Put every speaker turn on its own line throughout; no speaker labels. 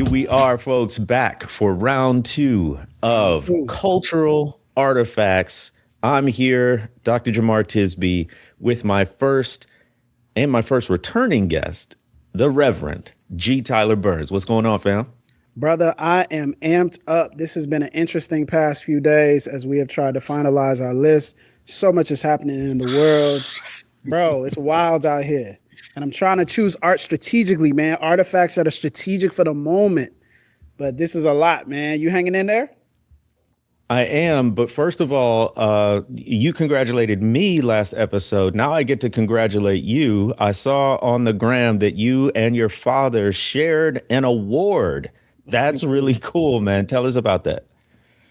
Here we are, folks, back for round two of cultural artifacts. I'm here, Dr. Jemar Tisby, with my first returning guest, the Reverend G. Tyler Burns. What's going on, fam?
Brother, I am amped up. This has been an interesting past few days as we have tried to finalize our list. So much is happening in the world. Bro, it's wild out here. And I'm trying to choose art strategically, man. Artifacts that are strategic for the moment. But this is a lot, man. You hanging in there?
I am, but first of all, you congratulated me last episode. Now I get to congratulate you. I saw on the gram that you and your father shared an award. That's really cool, man. Tell us about that.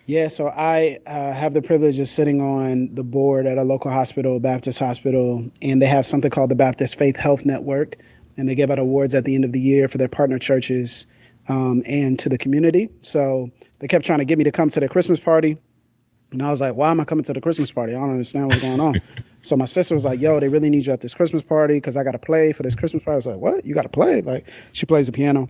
Yeah, so I have the privilege of sitting on the board at a local hospital, Baptist hospital, and they have something called the Baptist Faith Health Network, and they give out awards at the end of the year for their partner churches and to the community. So they kept trying to get me to come to their Christmas party, and I was like, why am I coming to the Christmas party? I don't understand what's going on. So my sister was like, yo, they really need you at this Christmas party because I got to play for this Christmas party. I was like, what? You got to play? Like, she plays the piano.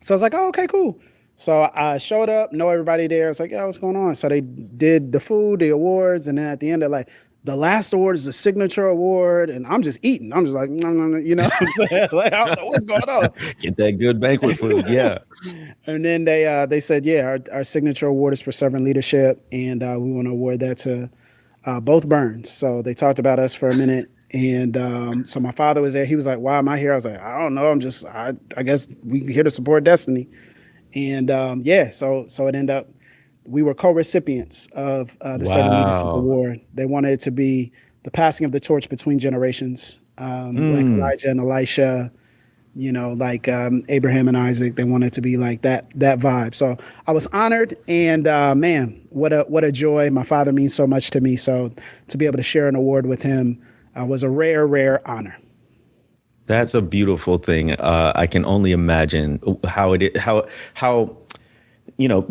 So I was like, oh, okay, cool. So I showed up, know everybody there. I was like, yeah, what's going on? So they did the food, the awards, and then at the end, they're like, the last award is a signature award, and I'm just eating. I'm just like, no, you know what I'm saying? Like, I don't know what's going on.
Get that good banquet food, yeah.
And then they said, yeah, our signature award is for servant leadership, and we want to award that to both Burns. So they talked about us for a minute. And so my father was there. He was like, why am I here? I was like, I don't know. I guess we here to support Destiny. And so it ended up, we were co-recipients of the Servant Leadership Award. They wanted it to be the passing of the torch between generations, like Elijah and Elisha, like Abraham and Isaac. They wanted it to be like that vibe. So I was honored, and man, what a joy. My father means so much to me. So to be able to share an award with him was a rare honor.
That's a beautiful thing. I can only imagine how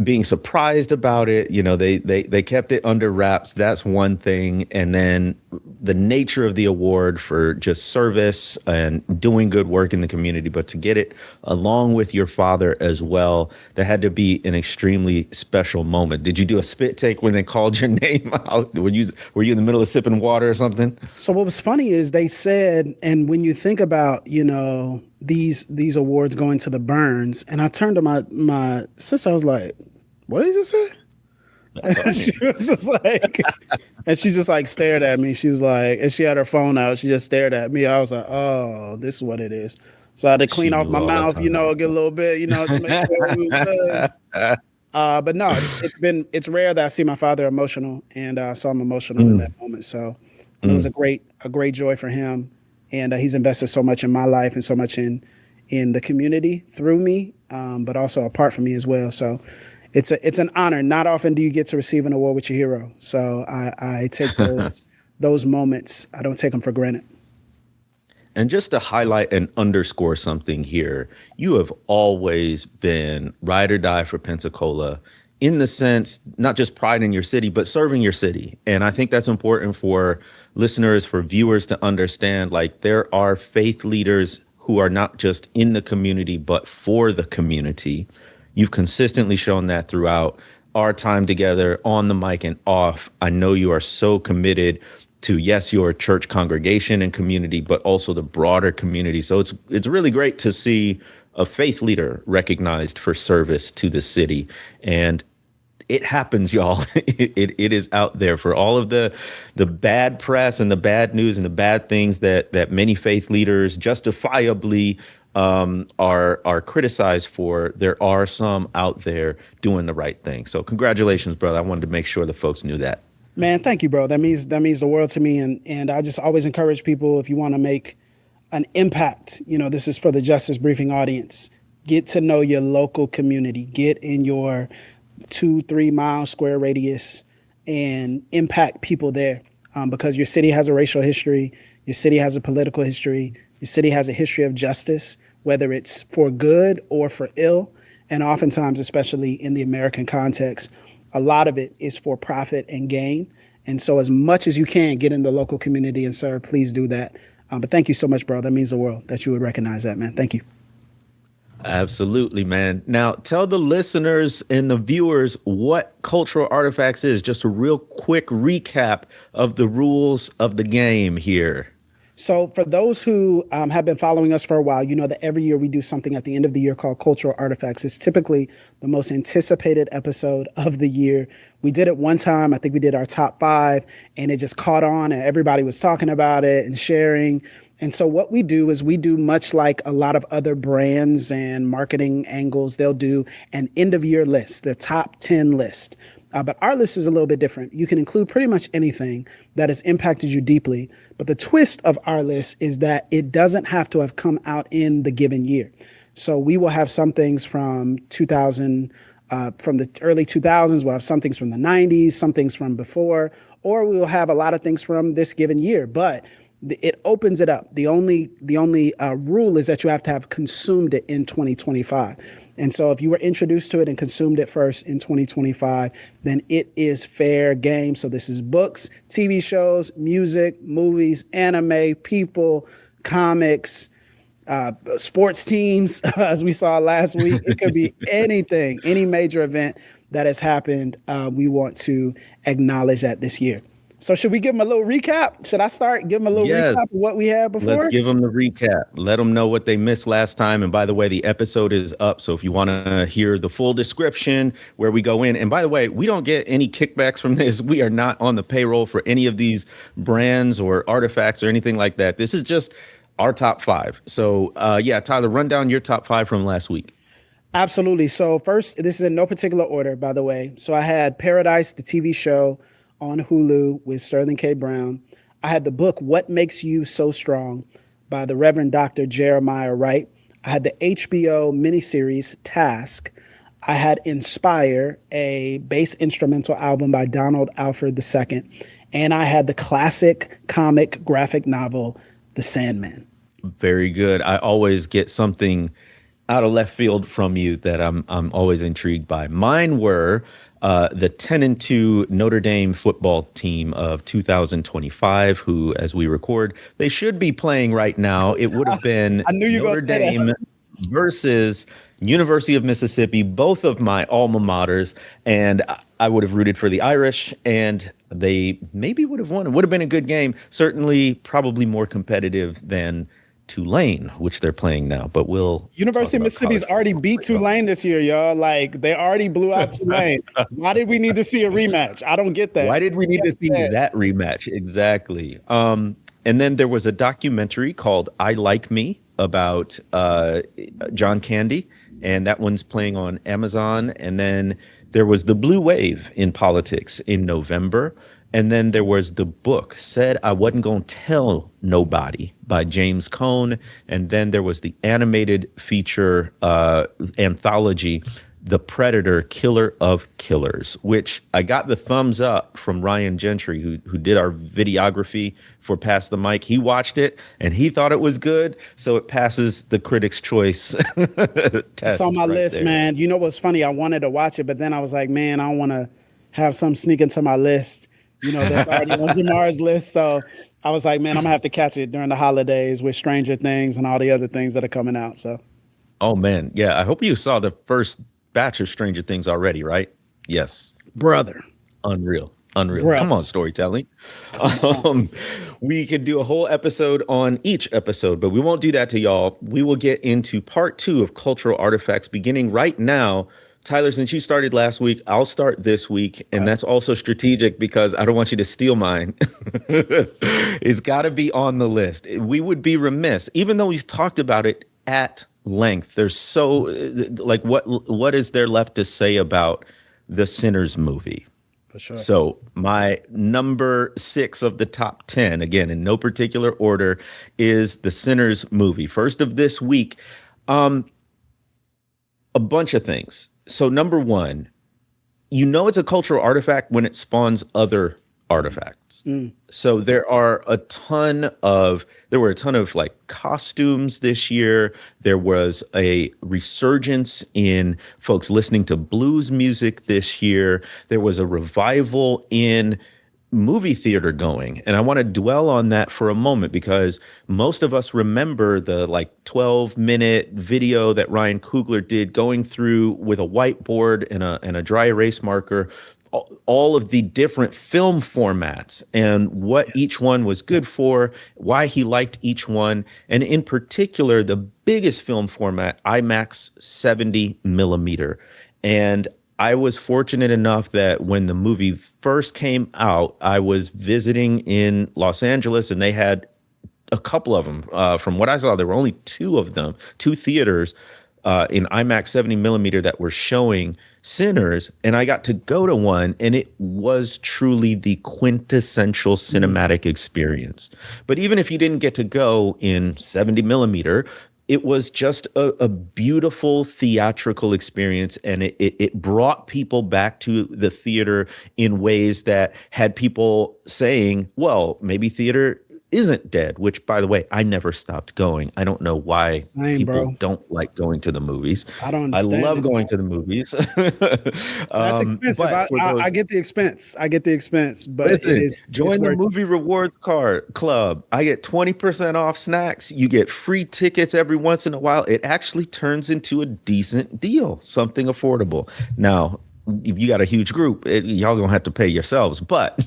being surprised about it. They kept it under wraps. That's one thing. And then the nature of the award for just service and doing good work in the community, but to get it along with your father as well, that had to be an extremely special moment. Did you do a spit take when they called your name out? Were you in the middle of sipping water or something?
So what was funny is they said, and when you think about, these awards going to the Burns, and I turned to my sister, I was like, what did you say? And she was just like, and she just like stared at me. She was like, and she had her phone out. She just stared at me. I was like, oh, this is what it is. So I had to clean off my mouth, get a little bit, to make sure we was good. But no, it's rare that I see my father emotional, and so I'm emotional in that moment. So it was a great joy for him, and he's invested so much in my life and so much in the community through me, but also apart from me as well. So it's an honor. Not often do you get to receive an award with your hero. So I take those moments. I don't take them for granted.
And just to highlight and underscore something here, you have always been ride or die for Pensacola, in the sense, not just pride in your city, but serving your city. And I think that's important for listeners, for viewers to understand, like, there are faith leaders who are not just in the community, but for the community. You've consistently shown that throughout our time together on the mic and off. I know you are so committed to, yes, your church congregation and community, but also the broader community. So it's really great to see a faith leader recognized for service to the city. And it happens, y'all. It is out there for all of the bad press and the bad news and the bad things that many faith leaders justifiably are criticized for. There are some out there doing the right thing. So congratulations, brother. I wanted to make sure the folks knew that.
Man, thank you, bro. That means the world to me. And I just always encourage people, if you want to make an impact, this is for the Justice Briefing audience, get to know your local community, get in your 2-3 mile square radius and impact people there, because your city has a racial history. Your city has a political history. Your city has a history of justice, whether it's for good or for ill. And oftentimes, especially in the American context, a lot of it is for profit and gain. And so as much as you can get in the local community and serve, please do that. But thank you so much, bro. That means the world that you would recognize that, man. Thank you.
Absolutely, man. Now, tell the listeners and the viewers what cultural artifacts is. Just a real quick recap of the rules of the game here.
So, for those who have been following us for a while, you know that every year we do something at the end of the year called Cultural Artifacts. It's typically the most anticipated episode of the year. We did it one time. I think we did our top five, and it just caught on, and everybody was talking about it and sharing. And so, what we do is we do much like a lot of other brands and marketing angles, they'll do an end of year list, their top 10 list. But our list is a little bit different. You can include pretty much anything that has impacted you deeply. But the twist of our list is that it doesn't have to have come out in the given year. So we will have some things from 2000, from the early 2000s. We'll have some things from the 90s, some things from before, or we will have a lot of things from this given year. But it opens it up. The only rule is that you have to have consumed it in 2025. And so if you were introduced to it and consumed it first in 2025, then it is fair game. So this is books, TV shows, music, movies, anime, people, comics, sports teams, as we saw last week. It could be anything, any major event that has happened. We want to acknowledge that this year. So should we give them a little recap? Should I start? Give them a little recap of what we had before?
Let's give them the recap. Let them know what they missed last time. And by the way, the episode is up. So if you want to hear the full description where we go in, and by the way, we don't get any kickbacks from this. We are not on the payroll for any of these brands or artifacts or anything like that. This is just our top five. So yeah, Tyler, run down your top five from last week.
Absolutely. So first, this is in no particular order, by the way. So I had Paradise, the TV show on Hulu with Sterling K. Brown. I had the book, What Makes You So Strong by the Reverend Dr. Jeremiah Wright. I had the HBO miniseries, Task. I had Inspire, a bass instrumental album by Donald Alford II. And I had the classic comic graphic novel, The Sandman.
Very good. I always get something out of left field from you that I'm always intrigued by. Mine were the 10-2 Notre Dame football team of 2025, who, as we record, they should be playing right now. It would have been Notre Dame versus University of Mississippi, both of my alma maters, and I would have rooted for the Irish, and they maybe would have won. It would have been a good game. Certainly, probably more competitive than Tulane, which they're playing now, but
University of Mississippi's already beat Tulane this year, y'all. Like, they already blew out Tulane. Why did we need to see a rematch? I don't get that.
Why did we need to see that rematch? Exactly. And then there was a documentary called I Like Me about John Candy, and that one's playing on Amazon. And then there was The Blue Wave in Politics in November. And then there was the book, Said I Wasn't Gonna Tell Nobody by James Cone. And then there was the animated feature anthology, The Predator, Killer of Killers, which I got the thumbs up from Ryan Gentry, who did our videography for Pass the Mic. He watched it and he thought it was good. So it passes the Critics' Choice test.
It's on my list, there. Man. You know what's funny? I wanted to watch it, but then I was like, man, I don't want to have some sneak into my list. You know, that's already on Jemar's list. So I was like, man, I'm gonna have to catch it during the holidays with Stranger Things and all the other things that are coming out. So,
oh man, yeah. I hope you saw the first batch of Stranger Things already, right? Yes,
brother.
Unreal. Come on, storytelling. We could do a whole episode on each episode, but we won't do that to y'all. We will get into part 2 of cultural artifacts beginning right now. Tyler, since you started last week, I'll start this week. And that's also strategic because I don't want you to steal mine. It's got to be on the list. We would be remiss, even though we've talked about it at length. There's so, like, what is there left to say about the Sinners movie?
For sure.
So my number 6 of the top 10, again, in no particular order, is the Sinners movie. First of this week, a bunch of things. So number 1, you know it's a cultural artifact when it spawns other artifacts. So there were a ton of like costumes this year. There was a resurgence in folks listening to blues music this year. There was a revival in movie theater going. And I want to dwell on that for a moment because most of us remember the like 12-minute video that Ryan Coogler did going through with a whiteboard and a dry erase marker all of the different film formats and what each one was good for, why he liked each one, and in particular, the biggest film format, IMAX 70 millimeter. And I was fortunate enough that when the movie first came out, I was visiting in Los Angeles and they had a couple of them. From what I saw, there were only two of them, two theaters in IMAX 70 millimeter that were showing Sinners, and I got to go to one, and it was truly the quintessential cinematic experience. But even if you didn't get to go in 70 millimeter, it was just a beautiful theatrical experience, and it brought people back to the theater in ways that had people saying, well, maybe theater isn't dead, which, by the way, I never stopped going. I don't know why people don't like going to the movies.
I don't understand.
I love going to the movies.
That's expensive. I get the expense. But
listen, join the movie rewards club. I get 20% off snacks. You get free tickets every once in a while. It actually turns into a decent deal, something affordable. Now, if you got a huge group, y'all gonna have to pay yourselves, but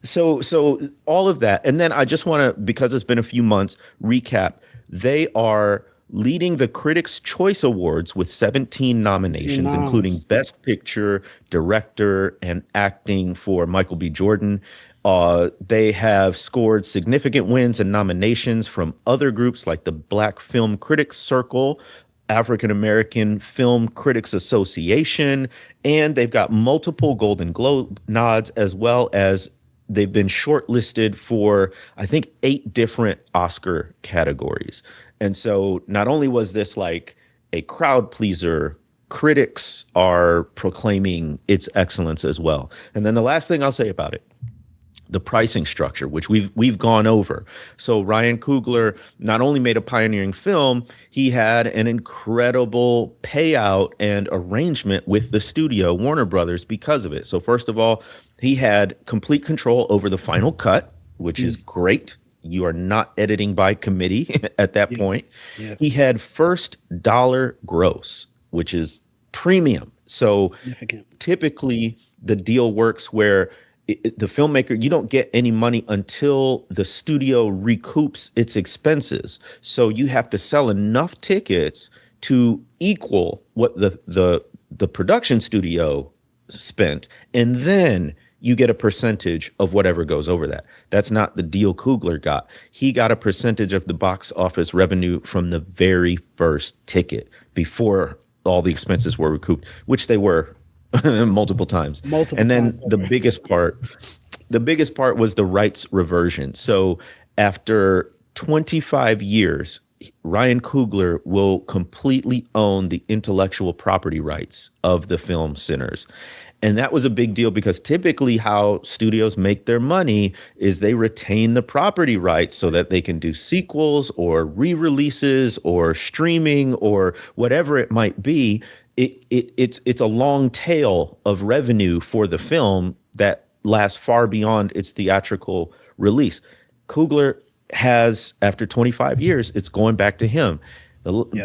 So all of that. And then I just want to, because it's been a few months, recap. They are leading the Critics' Choice Awards with 17 nominations, including Best Picture, Director, and Acting for Michael B. Jordan. They have scored significant wins and nominations from other groups like the Black Film Critics Circle, African American Film Critics Association, and they've got multiple Golden Globe nods, as well as they've been shortlisted for, I think, 8 different Oscar categories. And so not only was this like a crowd pleaser, critics are proclaiming its excellence as well. And then the last thing I'll say about it, the pricing structure, which we've gone over. So Ryan Coogler not only made a pioneering film, he had an incredible payout and arrangement with the studio, Warner Brothers, because of it. So first of all, he had complete control over the final cut, which is great. You are not editing by committee at that point. Yeah. He had first dollar gross, which is premium. So typically the deal works where the filmmaker, you don't get any money until the studio recoups its expenses. So you have to sell enough tickets to equal what the production studio spent, and then you get a percentage of whatever goes over that. That's not the deal Coogler got. He got a percentage of the box office revenue from the very first ticket before all the expenses were recouped, which they were multiple times. And then the biggest part was the rights reversion. So after 25 years, Ryan Coogler will completely own the intellectual property rights of the film Sinners. And that was a big deal because typically how studios make their money is they retain the property rights so that they can do sequels or re-releases or streaming or whatever it might be. It's a long tail of revenue for the film that lasts far beyond its theatrical release. Coogler has, after 25 years, it's going back to him.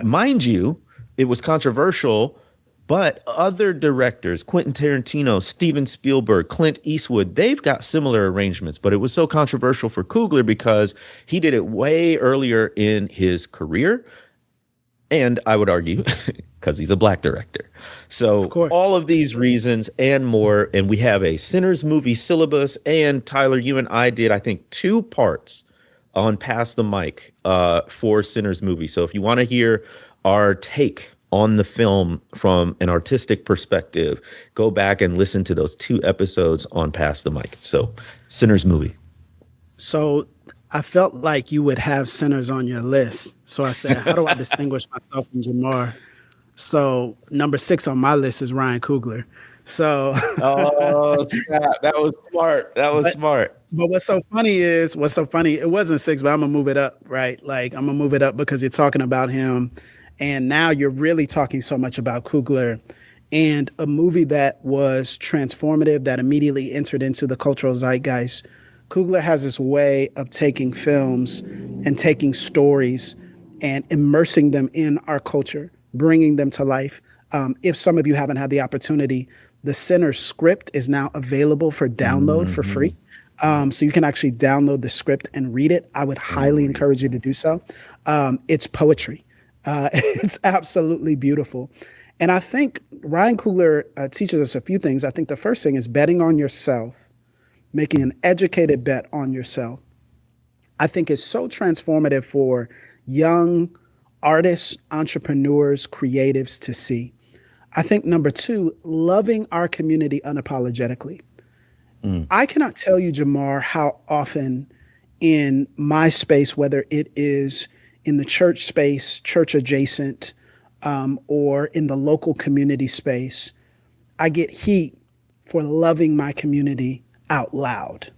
Mind you, it was controversial, but other directors, Quentin Tarantino, Steven Spielberg, Clint Eastwood, they've got similar arrangements, but it was so controversial for Coogler because he did it way earlier in his career. And I would argue, because he's a Black director. So all of these reasons and more, and we have a Sinners movie syllabus, and Tyler, you and I did, I think, 2 parts on Pass the Mic for Sinners movie. So if you want to hear our take on the film from an artistic perspective, go back and listen to those 2 episodes on Pass the Mic. So Sinners movie.
So I felt like you would have Sinners on your list. So I said, how do I distinguish myself from Jemar? So number 6 on my list is Ryan Coogler. So
that was smart.
But what's so funny, it wasn't 6, but I'm gonna move it up, right? Like I'm gonna move it up because you're talking about him, and now you're really talking so much about Coogler and a movie that was transformative, that immediately entered into the cultural zeitgeist. Coogler has this way of taking films and taking stories and immersing them in our culture, bringing them to life. If some of you haven't had the opportunity, the Sinner's script is now available for download for free. So you can actually download the script and read it. I would highly encourage you to do so. It's poetry. It's absolutely beautiful. And I think Ryan Coogler teaches us a few things. I think the first thing is betting on yourself, making an educated bet on yourself. I think is so transformative for young artists, entrepreneurs, creatives to see. I think number two, loving our community unapologetically. I cannot tell you, Jemar, how often in my space, whether it is in the church space, church adjacent, or in the local community space, I get heat for loving my community out loud,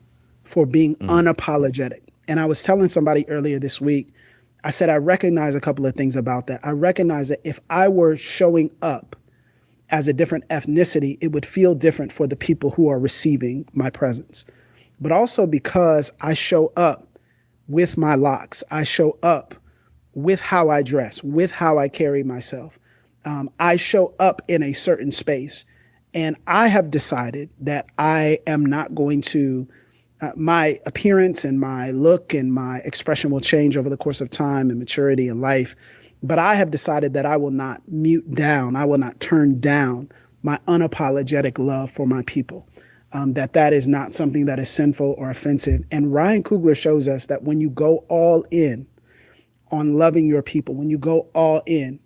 for being unapologetic. And I was telling somebody earlier this week, I said, I recognize a couple of things about that. I recognize that if I were showing up as a different ethnicity, it would feel different for the people who are receiving my presence. But also because I show up with my locks, I show up with how I dress, with how I carry myself. I show up in a certain space. And I have decided that I am not going to, my appearance and my look and my expression will change over the course of time and maturity and life. But I have decided that I will not mute down, I will not turn down my unapologetic love for my people. That is not something that is sinful or offensive. And Ryan Coogler shows us that when you go all in on loving your people, when you go all in,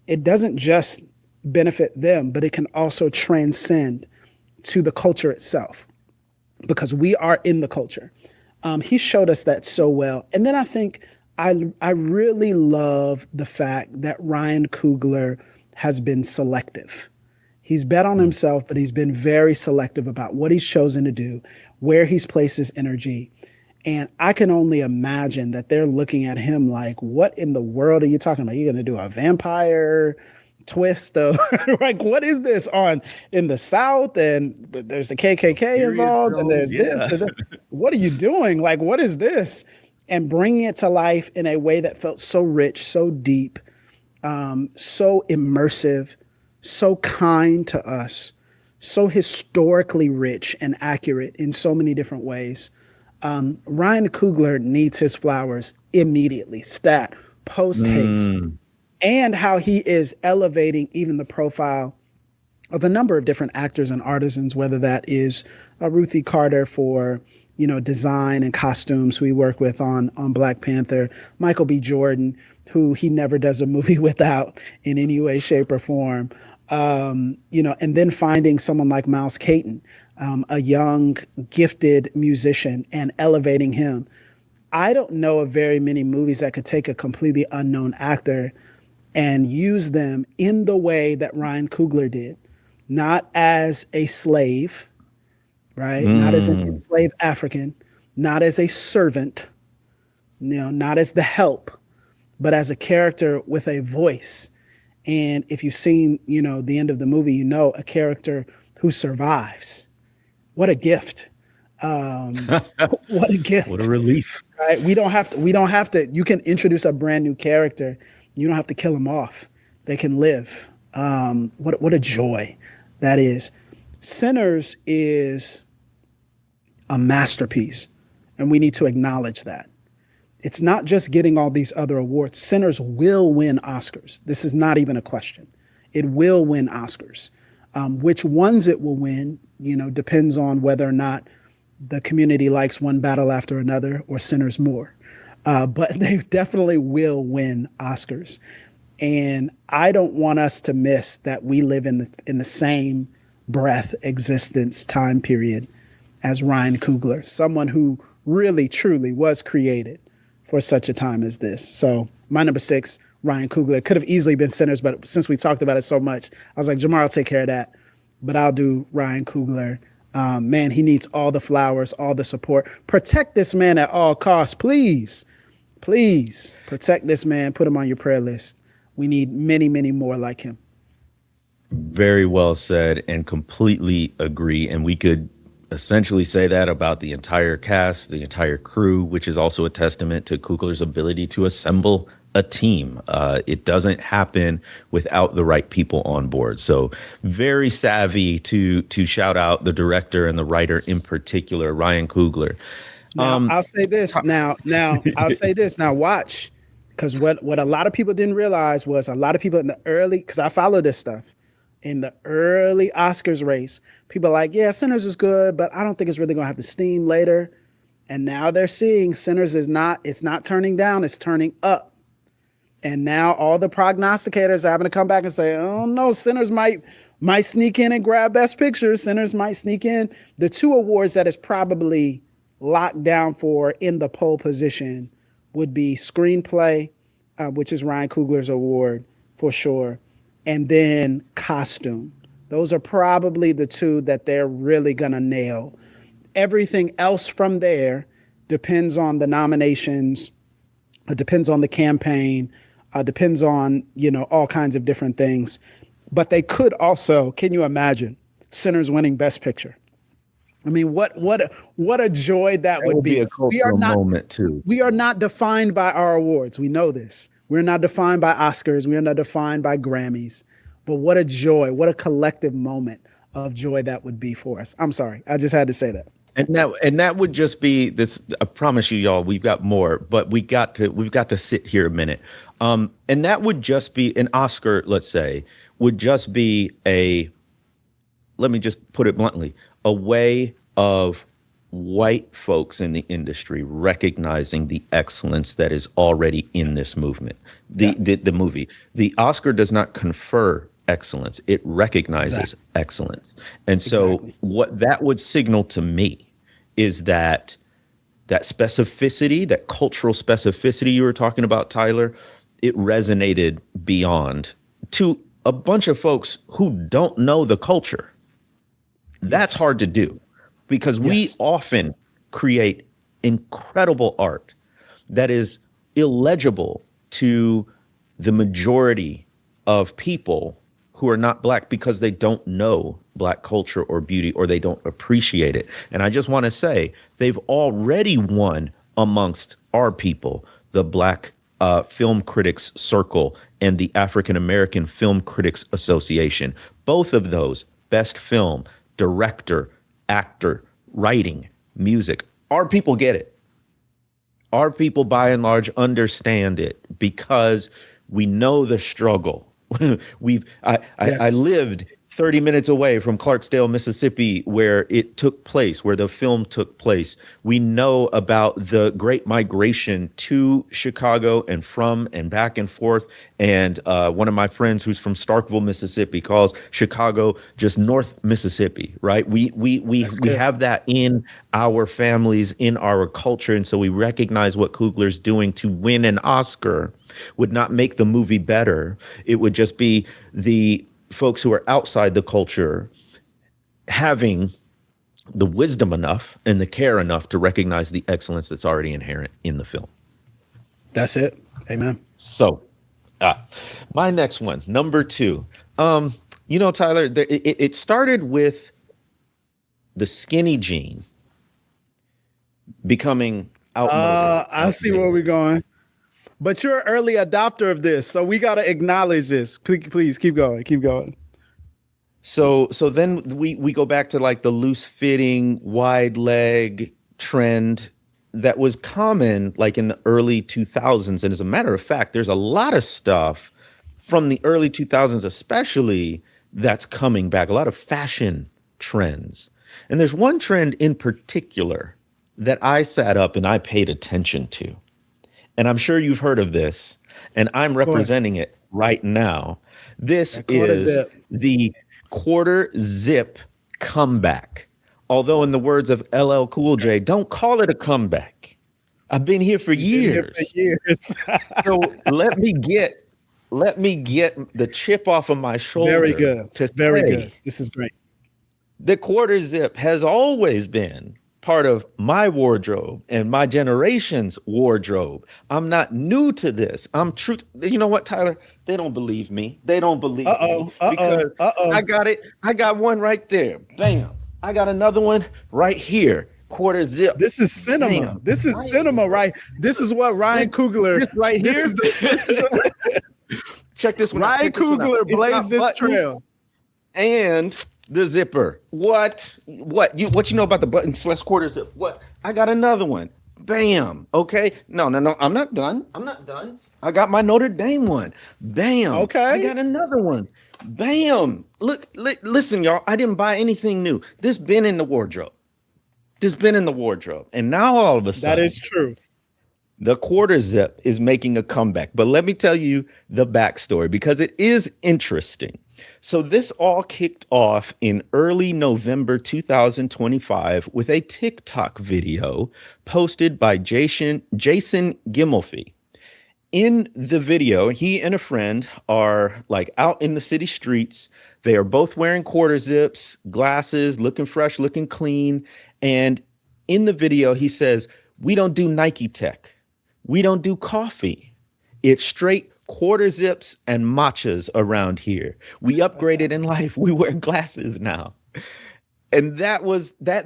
it doesn't just benefit them, but it can also transcend to the culture itself because we are in the culture. He showed us that so well. And then I think I really love the fact that Ryan Coogler has been selective. He's bet on himself, but he's been very selective about what he's chosen to do, where he's placed his energy. And I can only imagine that they're looking at him like, what in the world are you talking about? You're going to do a vampire twist of like, what is this on in the South? And there's the KKK involved and there's this. And what are you doing? Like, what is this? And bringing it to life in a way that felt so rich, so deep, so immersive, so kind to us, so historically rich and accurate in so many different ways. Ryan Coogler needs his flowers immediately, stat, post haste, and how he is elevating even the profile of a number of different actors and artisans, whether that is Ruthie Carter for design and costumes who we work with on Black Panther, Michael B. Jordan, who he never does a movie without in any way, shape, or form. And then finding someone like Miles Caton, a young, gifted musician, and elevating him. I don't know of very many movies that could take a completely unknown actor and use them in the way that Ryan Coogler did, not as a slave, right? Not as an enslaved African, not as a servant, not as the help, but as a character with a voice. And if you've seen, the end of the movie, a character who survives. What a gift. What a gift.
What a relief.
Right? We don't have to, you can introduce a brand new character. You don't have to kill them off. They can live. What a joy that is. Sinners is a masterpiece, and we need to acknowledge that. It's not just getting all these other awards. Sinners will win Oscars. This is not even a question. It will win Oscars. Which ones it will win, depends on whether or not the community likes One Battle After Another or Sinners more. But they definitely will win Oscars. And I don't want us to miss that we live in the same breath, existence, time period as Ryan Coogler, someone who really, truly was created for such a time as this. So my number 6, Ryan Coogler. Could have easily been Sinners, but since we talked about it so much, I was like, Jemar will take care of that. But I'll do Ryan Coogler. Man, he needs all the flowers, all the support. Protect this man at all costs, please. Please protect this man. Put him on your prayer list. We need many, many more like him.
Very well said, and completely agree. And we could essentially say that about the entire cast, the entire crew, which is also a testament to Coogler's ability to assemble a team. It doesn't happen without the right people on board. So very savvy to shout out the director and the writer in particular, Ryan Coogler.
Now I'll say this. Now I'll say this. Now watch, because what a lot of people didn't realize was a lot of people in the early, because I follow this stuff, in the early Oscars race, people are like, yeah, Sinners is good, but I don't think it's really gonna have the steam later. And now they're seeing Sinners it's not turning down, it's turning up. And now all the prognosticators are having to come back and say, oh no, Sinners might sneak in and grab Best Picture. Sinners might sneak in. The two awards that is probably locked down for in the pole position would be screenplay, which is Ryan Coogler's award for sure, and then costume. Those are probably the two that they're really gonna nail. Everything else from there depends on the nominations, it depends on the campaign, depends on, all kinds of different things. But they could also, can you imagine, Sinners winning Best Picture? I mean, what a joy that would be.
A cultural moment too.
We are not defined by our awards. We know this. We're not defined by Oscars. We are not defined by Grammys. But what a joy, what a collective moment of joy that would be for us. I'm sorry, I just had to say that.
And that would just be this. I promise you, y'all, we've got more, but we've got to sit here a minute. And that would just be an Oscar. Let's say would just be let me just put it bluntly, a way of white folks in the industry recognizing the excellence that is already in this movement. The movie, the Oscar does not confer excellence. It recognizes excellence. And so what that would signal to me is that specificity, that cultural specificity you were talking about, Tyler, it resonated beyond to a bunch of folks who don't know the culture. That's hard to do because we often create incredible art that is illegible to the majority of people who are not Black because they don't know Black culture or beauty, or they don't appreciate it. And I just want to say they've already won amongst our people, the Black Film Critics Circle and the African American Film Critics Association. Both of those, best film, director, actor, writing, music. Our people get it. Our people, by and large, understand it because we know the struggle. I lived 30 minutes away from Clarksdale, Mississippi, where it took place, where the film took place. We know about the Great Migration to Chicago and from and back and forth. And one of my friends who's from Starkville, Mississippi, calls Chicago just North Mississippi, right? We have that in our families, in our culture. And so we recognize what Coogler's doing. To win an Oscar would not make the movie better. It would just be the folks who are outside the culture having the wisdom enough and the care enough to recognize the excellence that's already inherent in the film.
That's it. Amen.
So, my next one, number 2. Tyler, it started with the skinny jean becoming outmoded.
I see where we're going. But you're an early adopter of this, so we got to acknowledge this. Please keep going. Keep going.
So then we go back to like the loose fitting, wide leg trend that was common like in the early 2000s. And as a matter of fact, there's a lot of stuff from the early 2000s, especially, that's coming back, a lot of fashion trends. And there's one trend in particular that I sat up and I paid attention to. And I'm sure you've heard of this, and I'm representing it right now. This is the quarter zip comeback. Although in the words of LL Cool J, don't call it a comeback. I've been here for years. So let me get the chip off of my shoulder.
Very good. Very good. This is great.
The quarter zip has always been part of my wardrobe and my generation's wardrobe. I'm not new to this. I'm true. You know what, Tyler? They don't believe me. They don't believe me because I got it. I got one right there. Bam. I got another one right here. Quarter zip.
This is cinema.
Bam.
This is cinema, right? This is what Ryan Coogler.
This right here. Check this one out.
Ryan Coogler blazed this trail.
And the zipper. What you know about the button / quarter zip? What? I got another one. Bam. Okay. No. I'm not done. I got my Notre Dame one. Bam.
Okay.
I got another one. Bam. Look, listen, y'all. I didn't buy anything new. This been in the wardrobe. And now all of a sudden,
that is true.
The quarter zip is making a comeback. But let me tell you the backstory because it is interesting. So this all kicked off in early November 2025 with a TikTok video posted by Jason Gimmelfy. In the video, he and a friend are like out in the city streets. They are both wearing quarter zips, glasses, looking fresh, looking clean. And in the video, he says, "We don't do Nike tech. We don't do coffee. It's straight quarter zips and matchas around here. We upgraded in life. We wear glasses now." And that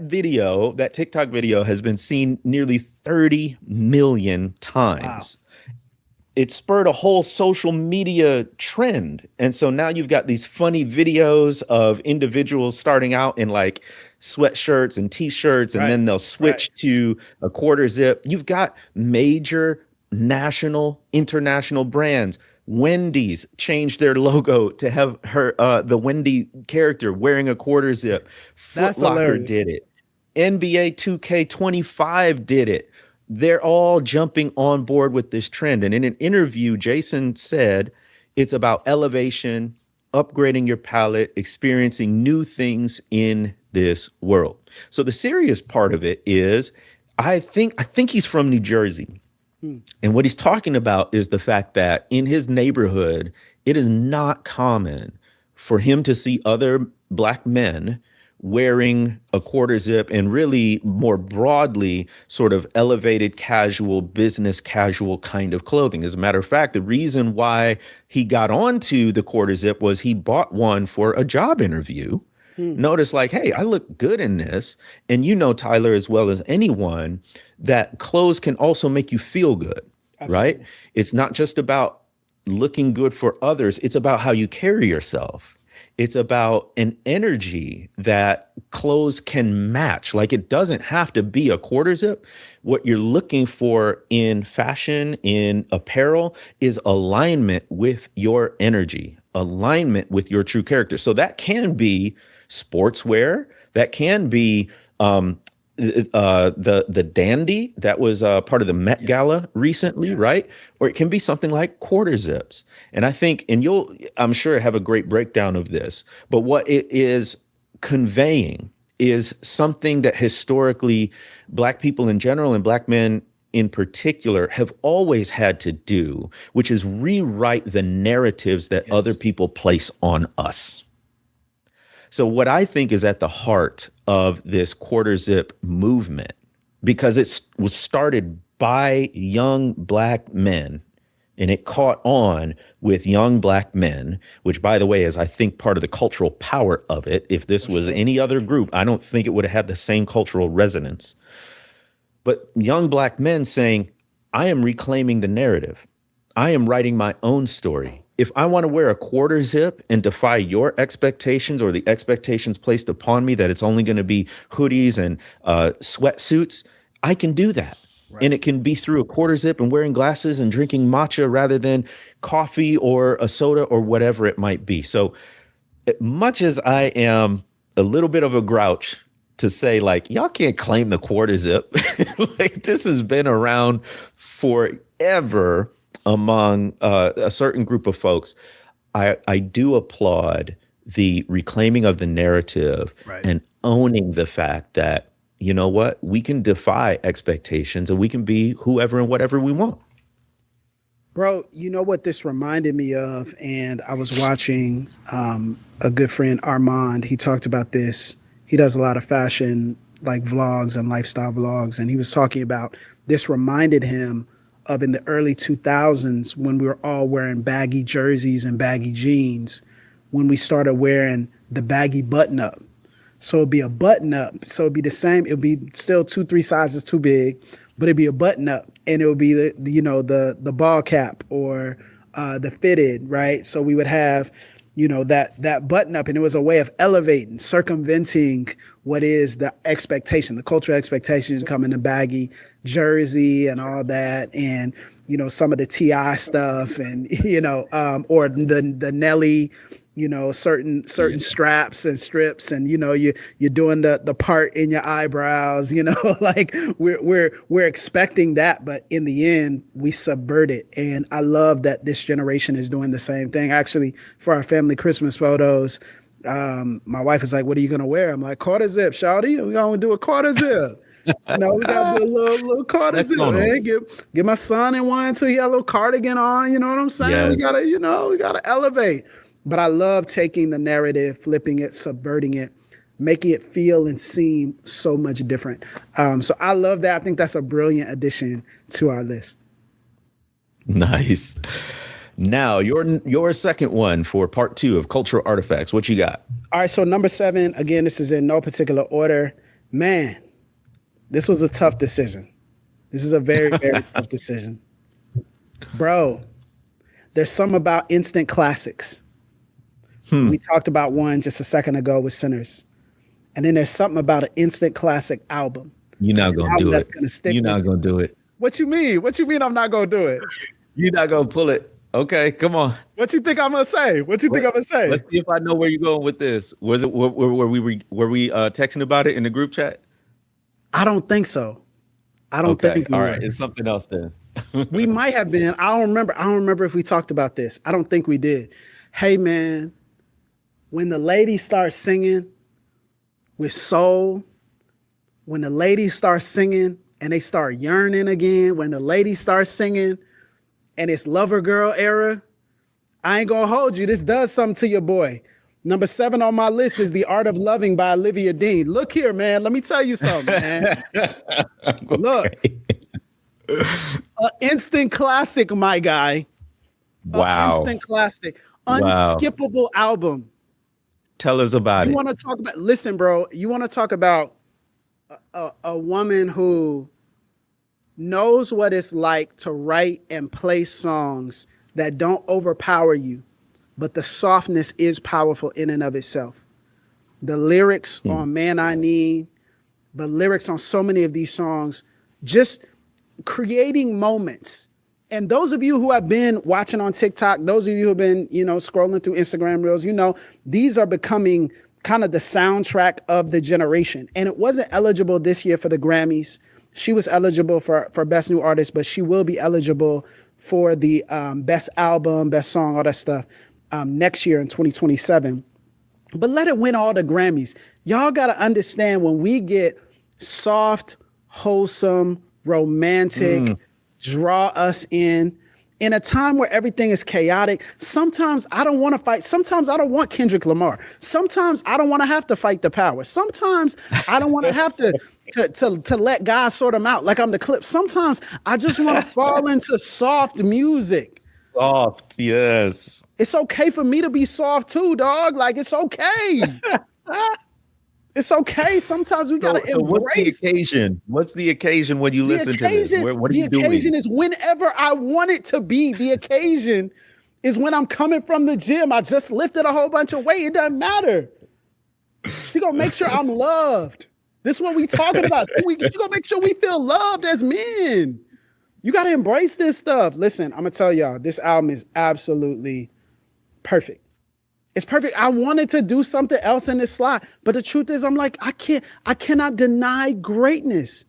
video, that TikTok video has been seen nearly 30 million times. Wow. It spurred a whole social media trend. And so now you've got these funny videos of individuals starting out in like sweatshirts and t-shirts, and then they'll switch to a quarter zip. You've got major national, international brands. Wendy's changed their logo to have the Wendy character wearing a quarter zip. Foot Locker did it. NBA 2K25 did it. They're all jumping on board with this trend. And in an interview, Jason said it's about elevation, upgrading your palate, experiencing new things in this world. So the serious part of it is, I think he's from New Jersey. And what he's talking about is the fact that in his neighborhood, it is not common for him to see other Black men wearing a quarter zip and really more broadly sort of elevated casual, business casual kind of clothing. As a matter of fact, the reason why he got onto the quarter zip was he bought one for a job interview. Notice like, hey, I look good in this. And you know, Tyler, as well as anyone, that clothes can also make you feel good, right? It's not just about looking good for others. It's about how you carry yourself. It's about an energy that clothes can match. Like it doesn't have to be a quarter zip. What you're looking for in fashion, in apparel, is alignment with your energy, alignment with your true character. So that can be sportswear, that can be the dandy that was part of the Met Gala recently, right? Or it can be something like quarter zips. And I think, and I'm sure have a great breakdown of this, but what it is conveying is something that historically Black people in general and Black men in particular have always had to do, which is rewrite the narratives that other people place on us. So what I think is at the heart of this quarter zip movement, because it was started by young Black men and it caught on with young Black men, which, by the way, is, I think, part of the cultural power of it. If this was any other group, I don't think it would have had the same cultural resonance. But young Black men saying, I am reclaiming the narrative. I am writing my own story. If I want to wear a quarter zip and defy your expectations or the expectations placed upon me that it's only going to be hoodies and sweatsuits, I can do that. Right. And it can be through a quarter zip and wearing glasses and drinking matcha rather than coffee or a soda or whatever it might be. So much as I am a little bit of a grouch to say, like, y'all can't claim the quarter zip. Like, this has been around forever among a certain group of folks. I do applaud the reclaiming of the narrative and owning the fact that, you know what, we can defy expectations and we can be whoever and whatever we want.
Bro, you know what this reminded me of? And I was watching a good friend, Armand. He talked about this. He does a lot of fashion like vlogs and lifestyle vlogs, and he was talking about this reminded him of in the early 2000s when we were all wearing baggy jerseys and baggy jeans, when we started wearing the baggy button up. So it'd be a button up. So it'd be the same. It'd be still 2-3 sizes too big, but it'd be a button up, and it would be the ball cap or the fitted, right? So we would have, that button up, and it was a way of elevating, circumventing what is the expectation, the cultural expectations coming in baggy jersey and all that, and some of the TI stuff, and or the Nelly, certain straps and strips, and you're doing the part in your eyebrows, like we're expecting that, but in the end we subvert it. And I love that this generation is doing the same thing. Actually, for our family Christmas photos, my wife is like, "What are you gonna wear?" I'm like, "Quarter zip, shawty. We're gonna do a quarter zip." We gotta do a little cardigan, man. Give my son in one so he got a little cardigan on. You know what I'm saying? Yes. We gotta elevate. But I love taking the narrative, flipping it, subverting it, making it feel and seem so much different. So I love that. I think that's a brilliant addition to our list.
Nice. Now, your second one for part 2 of cultural artifacts. What you got?
All right. So number 7, again, this is in no particular order. Man, this was a tough decision. This is a very, very tough decision. Bro, there's something about instant classics. We talked about one just a second ago with Sinners. And then there's something about an instant classic album.
You're not going to do it.
That's gonna stick.
You're not going to do it.
What you mean? What you mean I'm not going to do it?
You're not going to pull it. Okay, come on.
What you think I'm going to say? What you think I'm going to say?
Let's see if I know where you're going with this. Were we texting about it in the group chat?
I don't think so. I don't think we
all
were.
right, it's something else then.
We might have been. I don't remember if we talked about this. I don't think we did. Hey, man. When the ladies start singing with soul, when the ladies start singing and they start yearning again, when the ladies start singing and it's lover girl era, I ain't gonna hold you. This does something to your boy. Number 7 on my list is The Art of Loving by Olivia Dean. Look here, man. Let me tell you something, man. Okay. Look, an instant classic, my guy.
Wow.
Instant classic. Unskippable album.
Tell us about it.
You want to talk about, listen, bro, you want to talk about a woman who knows what it's like to write and play songs that don't overpower you, but the softness is powerful in and of itself. The lyrics on Man I Need, the lyrics on so many of these songs, just creating moments. And those of you who have been watching on TikTok, those of you who have been, scrolling through Instagram Reels, these are becoming kind of the soundtrack of the generation. And it wasn't eligible this year for the Grammys. She was eligible for Best New Artist, but she will be eligible for the Best Album, Best Song, all that stuff next year in 2027. But let it win all the Grammys. Y'all got to understand, when we get soft, wholesome, romantic, draw us in a time where everything is chaotic. Sometimes I don't want to fight. Sometimes I don't want Kendrick Lamar. Sometimes I don't want to have to fight the power. Sometimes I don't want to have to let guys sort them out like I'm the Clip. Sometimes I just want to fall into soft music.
Soft, yes.
It's okay for me to be soft too, dog. Like, it's okay. It's okay. Sometimes we gotta embrace.
What's the occasion? What's the occasion when you listen to this? What are you doing?
The occasion is whenever I want it to be. The occasion is when I'm coming from the gym. I just lifted a whole bunch of weight. It doesn't matter. She gonna make sure I'm loved. This is what we talking about. She gonna make sure we feel loved as men. You gotta embrace this stuff. Listen, I'm gonna tell y'all, this album is absolutely perfect. It's perfect. I wanted to do something else in this slot, but the truth is, I'm like, I cannot deny greatness.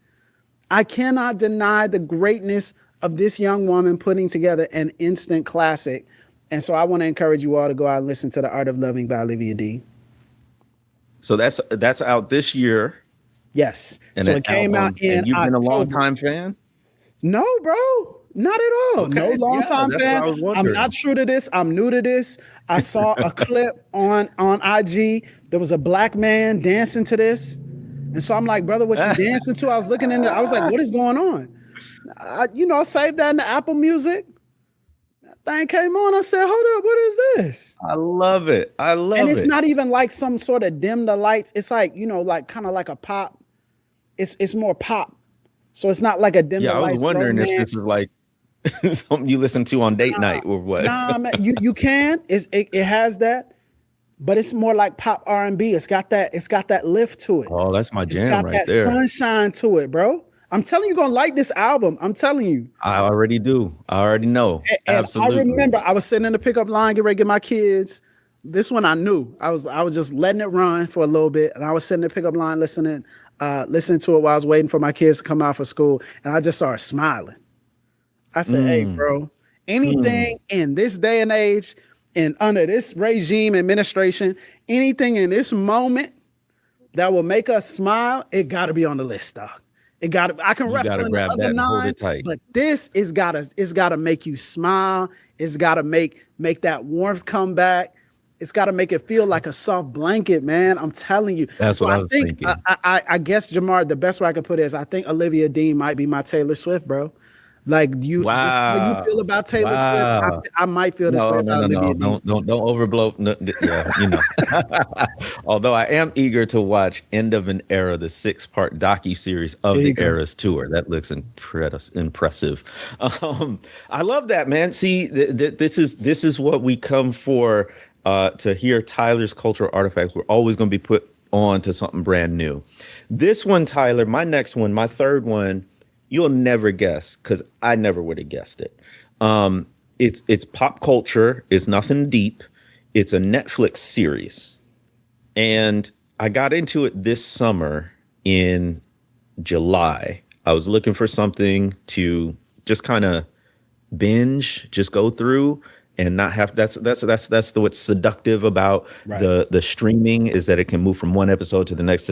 I cannot deny the greatness of this young woman putting together an instant classic. And so I want to encourage you all to go out and listen to The Art of Loving by Olivia Dean.
So that's out this year.
Yes. And so it came out in October. You've been a
long-time fan?
No, bro. Not at all. Okay. No long-time fan. I'm not true to this. I'm new to this. I saw a clip on IG. There was a black man dancing to this. And so I'm like, brother, what you dancing to? I was looking in there. I was like, what is going on? I saved that in the Apple Music. That thing came on. I said, hold up, what is this?
I love it. I
And
love
it's
it.
not even like some sort of dim the lights. It's like, like kind of like a pop. It's more pop. So it's not like a dim
Yeah,
the
I was
lights
wondering if this is
romance.
like something you listen to on date
Nah,
night or what.
nah, man. You can. It has that, but it's more like pop R&B. It's got that lift to it.
Oh, that's my
It's
jam
got
right
that
there.
sunshine to it, bro. I'm telling you, you're gonna like this album. I'm telling you.
I already do. I already know.
And I
Absolutely.
remember I was sitting in the pickup line, getting ready to get my kids. This one I knew. I was just letting it run for a little bit, and I was sitting in the pickup line listening to it while I was waiting for my kids to come out for school, and I just started smiling. I said, "Hey,
Mm,
bro,
mm.
anything in this day and age, and under this regime administration, anything in this moment that will make us smile, it got to be on the list, dog. It got to. I can
You got
wrestle
to
in the
grab
other
that and hold
nine,
it tight.
but this is gotta. It's gotta make you smile. It's gotta make that warmth come back. It's got to make it feel like a soft blanket, man. I'm telling you.
That's
So
what
I
I was
think
thinking.
I guess Jamar, the best way I could put it is I think Olivia Dean might be my Taylor Swift, bro. Like you, just how you feel
Wow.
about Taylor Swift,
Wow.
I might feel this way
No, no,
about
no, no.
Olivia Dean.
Don't overblow. No, yeah, Although I am eager to watch End of an Era, the 6-part docu-series
There
of
you
the
go.
Eras tour. That looks impressive. I love that, man. See, this is what we come for, to hear Tyler's cultural artifacts. We're always going to be put on to something brand new. This one, Tyler, my next one, my third one, you'll never guess because I never would have guessed it. It's pop culture. It's nothing deep. It's a Netflix series, and I got into it this summer in July. I was looking for something to just kind of binge, just go through and not have. That's the what's seductive about
Right.
the streaming is that it can move from one episode to the next.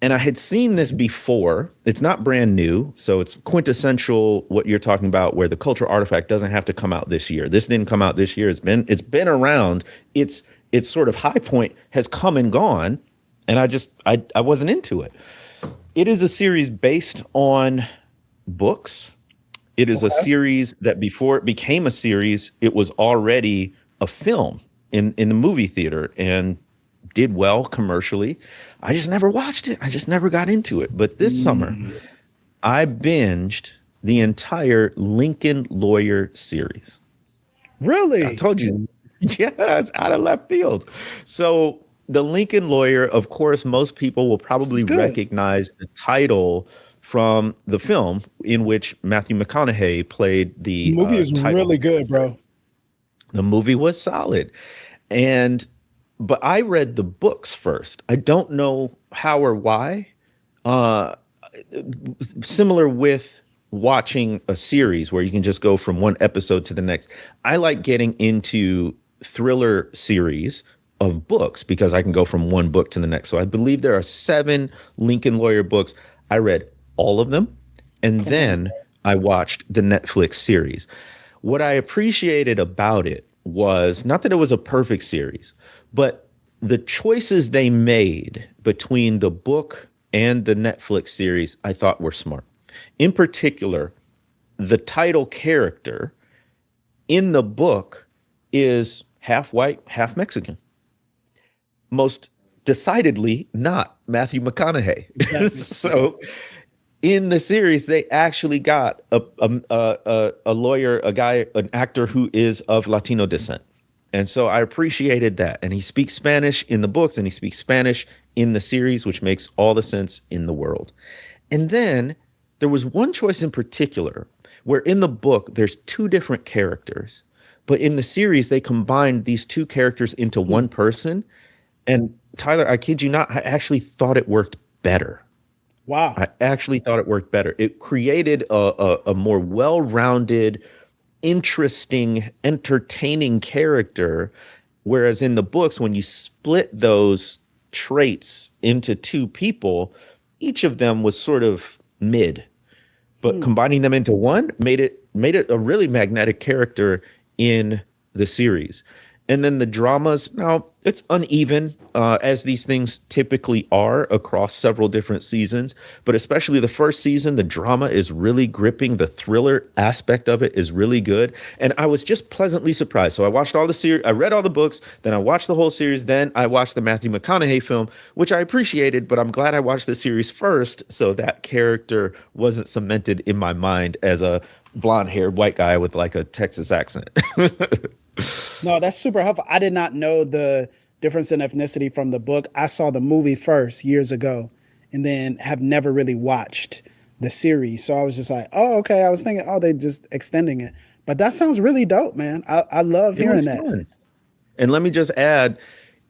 And I had seen this before. It's not brand new, so it's quintessential what you're talking about, where the cultural artifact doesn't have to come out this year. This didn't come out this year. It's been around. Its sort of high point has come and gone, and I wasn't into it. It is a series based on books. It is a
Okay.
series that before it became a series, it was already a film in the movie theater and did well commercially. I just never watched it. I just never got into it. But this summer,
Mm.
I binged the entire Lincoln Lawyer series. I
Really?
told you, yeah, it's out of left field. So the Lincoln Lawyer, of course, most people will
This is
probably
good.
recognize the title from the film in which Matthew McConaughey played
The
the
movie is
title
really good,
character.
bro.
The movie was solid. And but I read the books first. I don't know how or why. Uh Similar with watching a series where you can just go from one episode to the next. I like getting into thriller series of books because I can go from one book to the next. So I believe there are 7 Lincoln Lawyer books. I read all of them, and
Come on.
then I watched the Netflix series. What I appreciated about it was not that it was a perfect series, but the choices they made between the book and the Netflix series I thought were smart. In particular, the title character in the book is half white, half Mexican. Most decidedly not Matthew McConaughey.
Exactly.
So in the series, they actually got a lawyer, a guy, an actor who is of Latino descent. And so I appreciated that. And he speaks Spanish in the books and he speaks Spanish in the series, which makes all the sense in the world. And then there was one choice in particular where in the book, there's 2 different characters, but in the series, they combined these 2 characters into
Hmm.
one person. And Tyler, I kid you not, I actually thought it worked better.
Wow.
I actually thought it worked better. It created a more well-rounded, interesting, entertaining character. Whereas in the books, when you split those traits into 2 people, each of them was sort of mid. But
Hmm.
combining them into one made it a really magnetic character in the series. And then the dramas, now it's uneven, as these things typically are across several different seasons. But especially the first season, the drama is really gripping. The thriller aspect of it is really good. And I was just pleasantly surprised. So I watched all the series, I read all the books, then I watched the whole series, then I watched the Matthew McConaughey film, which I appreciated, but I'm glad I watched the series first so that character wasn't cemented in my mind as a blonde haired white guy with like a Texas accent.
No, that's super helpful. I did not know the difference in ethnicity from the book. I saw the movie first years ago and then have never really watched the series. So I was just like, oh, okay. I was thinking, oh, they just extending it. But that sounds really dope, man. I love
It was
hearing that.
fun. And let me just add,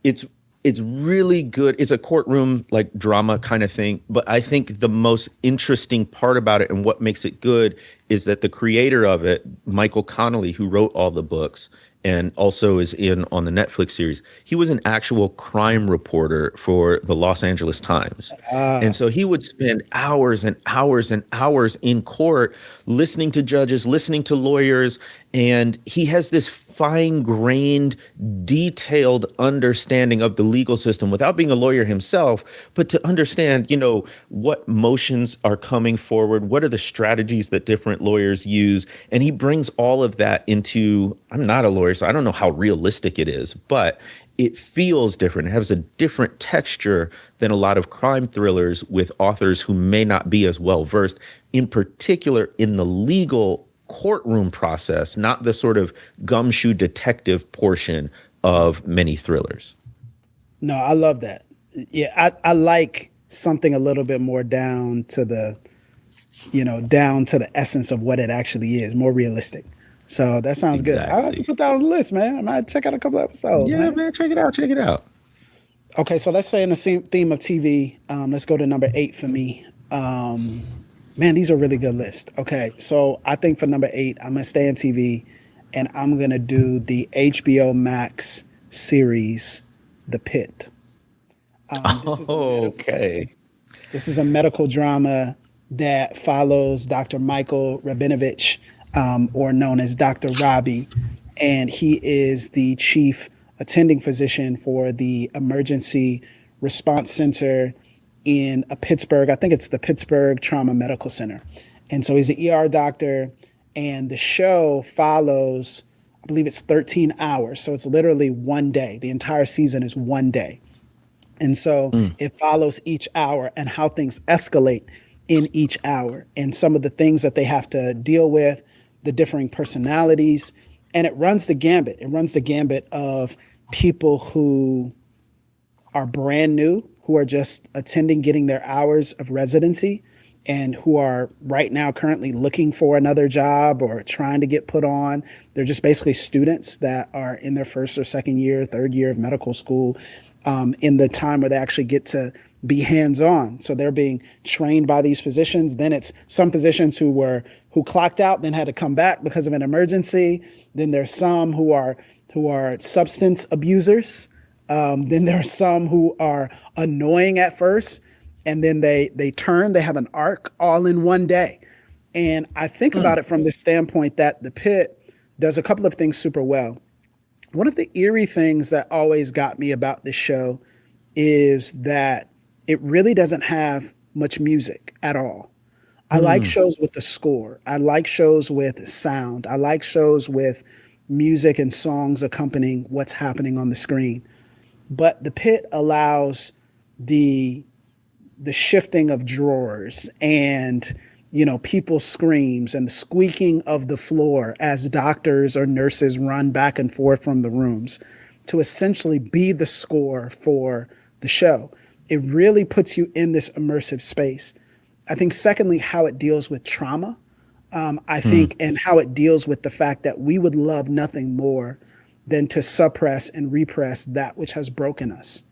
it's it's really good. It's a courtroom like drama kind of thing, but I think the most interesting part about it and what makes it good is that the creator of it, Michael Connolly, who wrote all the books and also is in on the Netflix series, he was an actual crime reporter for the Los Angeles Times. And so he would spend hours and hours and hours in court listening to judges, listening to lawyers, and he has this fine-grained, detailed understanding of the legal system without being a lawyer himself, but to understand, what motions are coming forward, what are the strategies that different lawyers use, and he brings all of that into, I'm not a lawyer, so I don't know how realistic it is, but it feels different. It has a different texture than a lot of crime thrillers with authors who may not be as well versed, in particular in the legal courtroom process, not the sort of gumshoe detective portion of many thrillers.
No, I love that. Yeah, I like something a little bit more down to the, down to the essence of what it actually is, more realistic. So that sounds good. I'll have to
Exactly.
put that on the list, man. I might check out a couple episodes,
Yeah,
man.
man, check it out. Check it out.
Okay, so let's say in the same theme of TV, let's go to number 8 for me. Man, these are really good lists. Okay, so I think for number 8, I'm gonna stay in TV, and I'm gonna do the HBO Max series, The Pit. This is a medical.
Okay.
This is a medical drama that follows Dr. Michael Rabinovich, or known as Dr. Robbie, and he is the chief attending physician for the emergency response center in Pittsburgh. I think it's the Pittsburgh Trauma Medical Center. And so he's an ER doctor, and the show follows, I believe it's 13 hours. So it's literally one day. The entire season is one day. And so it follows each hour and how things escalate in each hour and some of the things that they have to deal with, the differing personalities. And it runs the gambit. It runs the gambit of people who are brand new, who are just attending, getting their hours of residency, and who are right now currently looking for another job or trying to get put on. They're just basically students that are in their first or second year, third year of medical school, in the time where they actually get to be hands-on. So they're being trained by these physicians. Then it's some physicians who clocked out, then had to come back because of an emergency. Then there's some who are substance abusers. Then there are some who are annoying at first, and then they turn. They have an arc all in one day. And I think about it from the standpoint that The Pit does a couple of things super well. One of the eerie things that always got me about this show is that it really doesn't have much music at all. I like shows with the score. I like shows with sound. I like shows with music and songs accompanying what's happening on the screen. But The Pit allows the shifting of drawers and people's screams and the squeaking of the floor as doctors or nurses run back and forth from the rooms to essentially be the score for the show. It really puts you in this immersive space. I think secondly, how it deals with trauma. I think, and how it deals with the fact that we would love nothing more than to suppress and repress that which has broken us.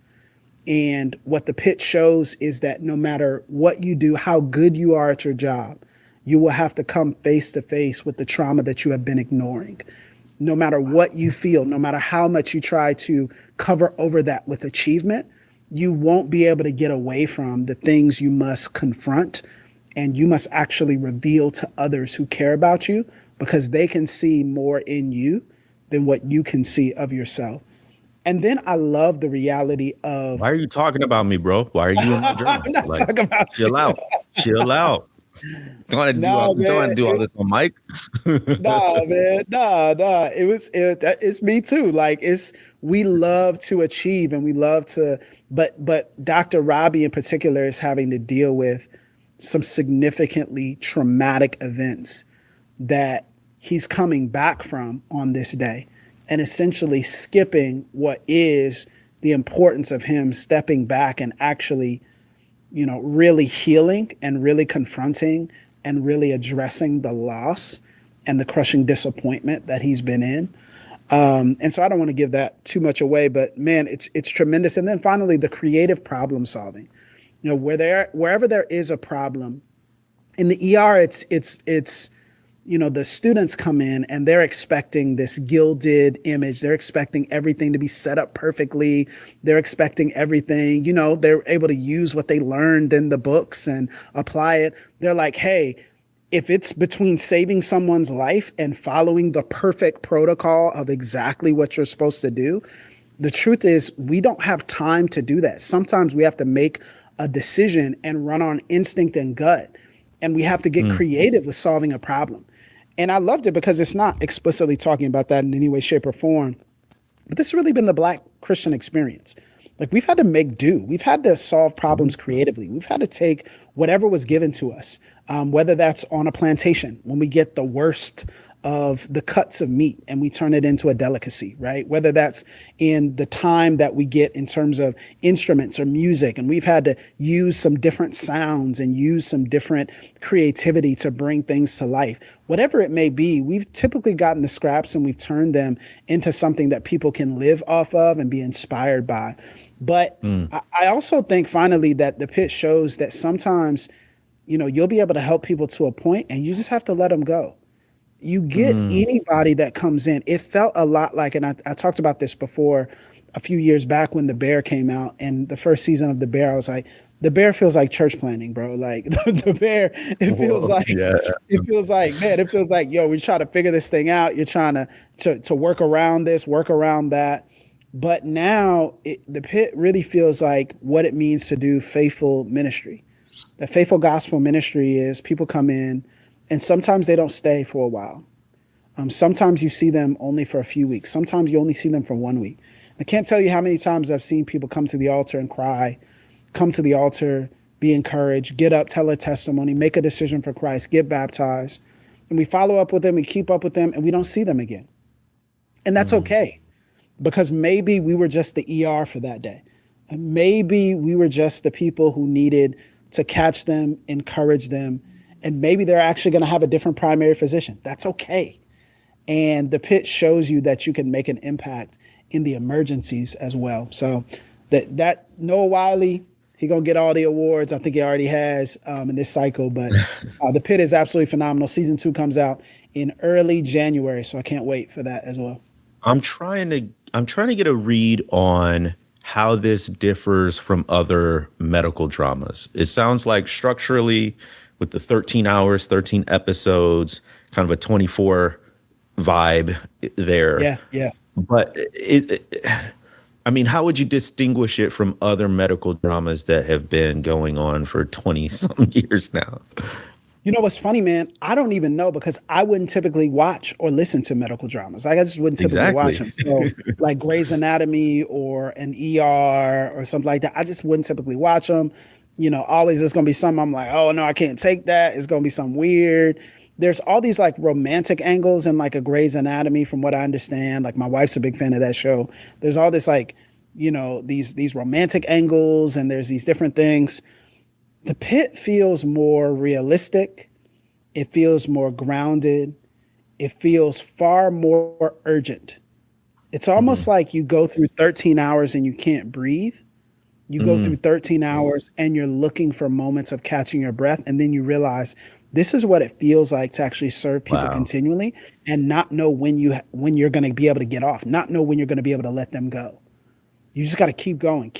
And what The Pit shows is that no matter what you do, how good you are at your job, you will have to come face to face with the trauma that you have been ignoring. No matter what you feel, no matter how much you try to cover over that with achievement, you won't be able to get away from the things you must confront, and you must actually reveal to others who care about you, because they can see more in you than what you can see of yourself. And then I love the reality of
Why are you talking about me, bro? Why are you in my journal?
I'm not
Like,
talking about
chill
you.
out, chill out.
No,
Don't want
man.
to do all this on mic.
Nah, man. Nah. It's me too. Like we love to achieve and we love to, but Dr. Robbie in particular is having to deal with some significantly traumatic events that he's coming back from on this day and essentially skipping what is the importance of him stepping back and actually, really healing and really confronting and really addressing the loss and the crushing disappointment that he's been in. And so I don't want to give that too much away, but man, it's tremendous. And then finally, the creative problem solving. Wherever there is a problem in the ER, it's the students come in and they're expecting this gilded image. They're expecting everything to be set up perfectly. They're expecting everything, they're able to use what they learned in the books and apply it. They're like, hey, if it's between saving someone's life and following the perfect protocol of exactly what you're supposed to do, the truth is we don't have time to do that. Sometimes we have to make a decision and run on instinct and gut. And we have to get creative with solving a problem. And I loved it because it's not explicitly talking about that in any way, shape, or form. But this has really been the Black Christian experience. Like we've had to make do. We've had to solve problems creatively. We've had to take whatever was given to us, whether that's on a plantation when we get the worst of the cuts of meat and we turn it into a delicacy, right? Whether that's in the time that we get in terms of instruments or music, and we've had to use some different sounds and use some different creativity to bring things to life. Whatever it may be, we've typically gotten the scraps and we've turned them into something that people can live off of and be inspired by. But I also think finally that the pit shows that sometimes, you'll be able to help people to a point and you just have to let them go. You get anybody that comes in. It felt a lot like, and I talked about this before a few years back when The Bear came out and the first season of The Bear, I was like, The Bear feels like church planning, bro. Like the Bear, it feels like, yo, we try to figure this thing out. You're trying to work around this, work around that. But now the pit really feels like what it means to do faithful ministry. The faithful gospel ministry is people come in and sometimes they don't stay for a while. Sometimes you see them only for a few weeks. Sometimes you only see them for 1 week. I can't tell you how many times I've seen people come to the altar and cry, come to the altar, be encouraged, get up, tell a testimony, make a decision for Christ, get baptized. And we follow up with them, we keep up with them, and we don't see them again. And that's okay, because maybe we were just the ER for that day. And maybe we were just the people who needed to catch them, encourage them, and maybe they're actually going to have a different primary physician. That's okay. And the pit shows you that you can make an impact in the emergencies as well. So that Noah Wiley, he gonna get all the awards. I think he already has in this cycle. But the pit is absolutely phenomenal. Season 2 comes out in early January, so I can't wait for that as well.
I'm trying to get a read on how this differs from other medical dramas. It sounds like structurally, with the 13 hours, 13 episodes, kind of a 24 vibe there.
Yeah.
But how would you distinguish it from other medical dramas that have been going on for 20 some years now?
You know what's funny, man? I don't even know, because I wouldn't typically watch or listen to medical dramas. Like I just wouldn't typically watch them. So like Grey's Anatomy or an ER or something like that, I just wouldn't typically watch them. Always there's going to be something I'm like, oh no, I can't take that. It's going to be something weird. There's all these like romantic angles in like a Grey's Anatomy, from what I understand. Like my wife's a big fan of that show. There's all this like, these romantic angles, and there's these different things. The pit feels more realistic. It feels more grounded. It feels far more urgent. It's almost like you go through 13 hours and you can't breathe. You go through 13 hours and you're looking for moments of catching your breath. And then you realize this is what it feels like to actually serve people continually and not know when you're going to be able to get off, not know when you're going to be able to let them go. You just got to keep going.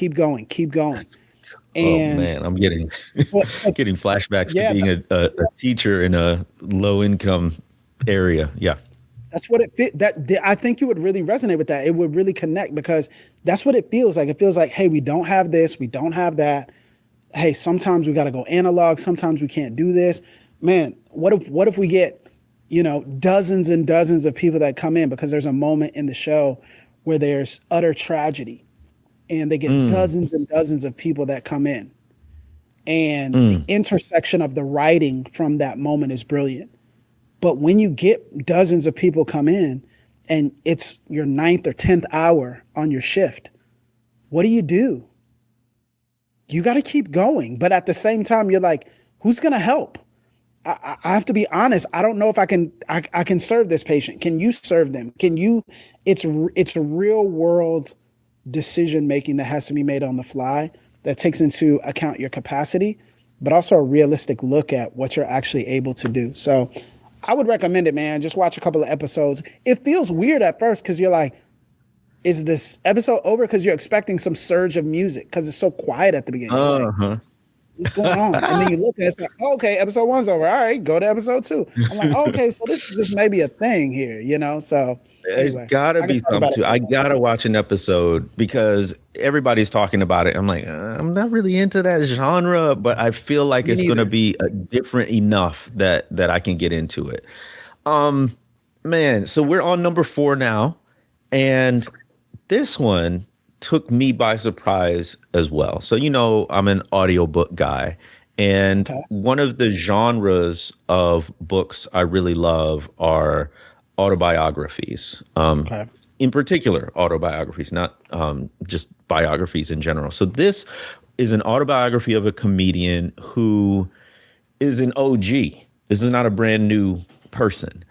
And
man, I'm getting flashbacks to being a teacher in a low income area. Yeah.
That's what it fit. I think you would really resonate with that. It would really connect because that's what it feels like. It feels like, hey, we don't have this, we don't have that. Hey, sometimes we got to go analog. Sometimes we can't do this. Man, what if we get, dozens and dozens of people that come in because there's a moment in the show where there's utter tragedy, and they get dozens and dozens of people that come in, and the intersection of the writing from that moment is brilliant. But when you get dozens of people come in and it's your 9th or 10th hour on your shift, what do? You got to keep going. But at the same time, you're like, who's going to help? I have to be honest. I don't know if I can serve this patient. Can you serve them? It's a real world decision making that has to be made on the fly that takes into account your capacity, but also a realistic look at what you're actually able to do. So I would recommend it, man. Just watch a couple of episodes. It feels weird at first because you're like, is this episode over? Because you're expecting some surge of music because it's so quiet at the beginning. Like, what's going on? And then you look and it's like, oh, okay, episode 1's over. All right, go to episode 2. I'm like, oh, okay, so this is just maybe a thing here, So
there's gotta be something to. I gotta watch an episode because everybody's talking about it. I'm like, I'm not really into that genre, but I feel like it's gonna be different enough that I can get into it. Man, so we're on number 4 now, and this one took me by surprise as well. So, I'm an audiobook guy, and one of the genres of books I really love are autobiographies. In particular, autobiographies, not just biographies in general. So this is an autobiography of a comedian who is an OG. This is not a brand new person.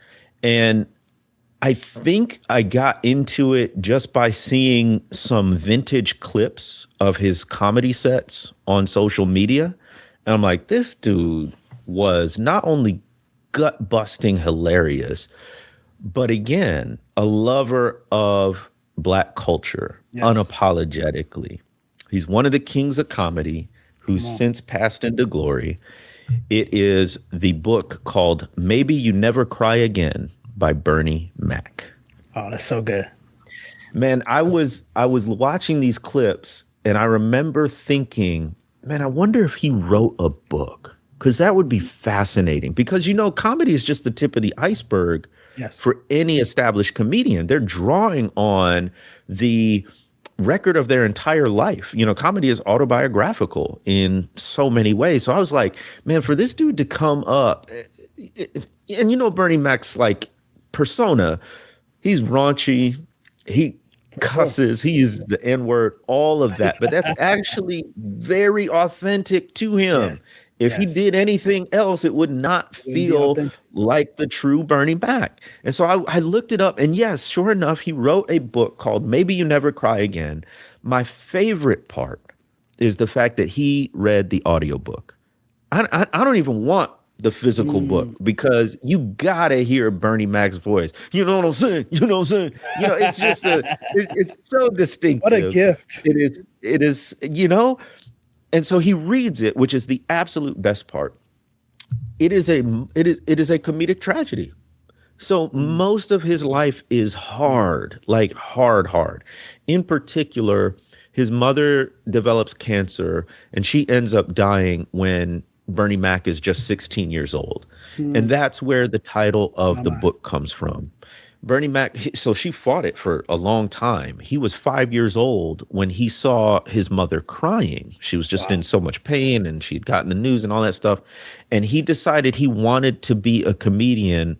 And I think I got into it just by seeing some vintage clips of his comedy sets on social media. And I'm like, this dude was not only gut busting hilarious, but again, a lover of Black culture, unapologetically. He's one of the kings of comedy who's since passed into glory. It is the book called Maybe You Never Cry Again by Bernie Mac.
Oh, that's so good.
Man, I was watching these clips and I remember thinking, man, I wonder if he wrote a book, because that would be fascinating, because comedy is just the tip of the iceberg for any established comedian. They're drawing on the record of their entire life. Comedy is autobiographical in so many ways. So I was like, man, for this dude to come up, and Bernie Mac's like persona, he's raunchy, he cusses, he uses the N-word, all of that, but that's actually very authentic to him. If he did anything else, it would not feel like the true Bernie Mac. And so I looked it up, and yes, sure enough, he wrote a book called Maybe You Never Cry Again. My favorite part is the fact that he read the audiobook. I don't even want the physical book, because you gotta hear Bernie Mac's voice. You know what I'm saying? It's just it's so distinctive.
What a gift.
It is, and so he reads it, which is the absolute best part. It is a comedic tragedy. So most of his life is hard, like hard. In particular, his mother develops cancer and she ends up dying when Bernie Mac is just 16 years old. And that's where the title of the book comes from. Bernie Mac, so she fought it for a long time. He was 5 years old when he saw his mother crying. She was just in so much pain, and she'd gotten the news and all that stuff. And he decided he wanted to be a comedian.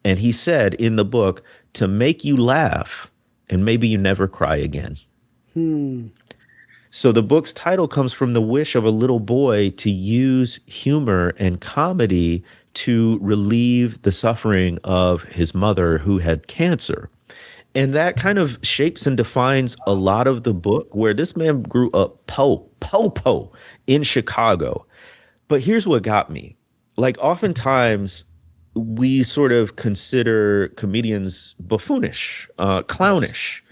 And he said in the book, to make you laugh and maybe you never cry again. So the book's title comes from the wish of a little boy to use humor and comedy to relieve the suffering of his mother, who had cancer. And that kind of shapes and defines a lot of the book, where this man grew up po in Chicago. But here's what got me. Like, oftentimes we sort of consider comedians buffoonish, clownish.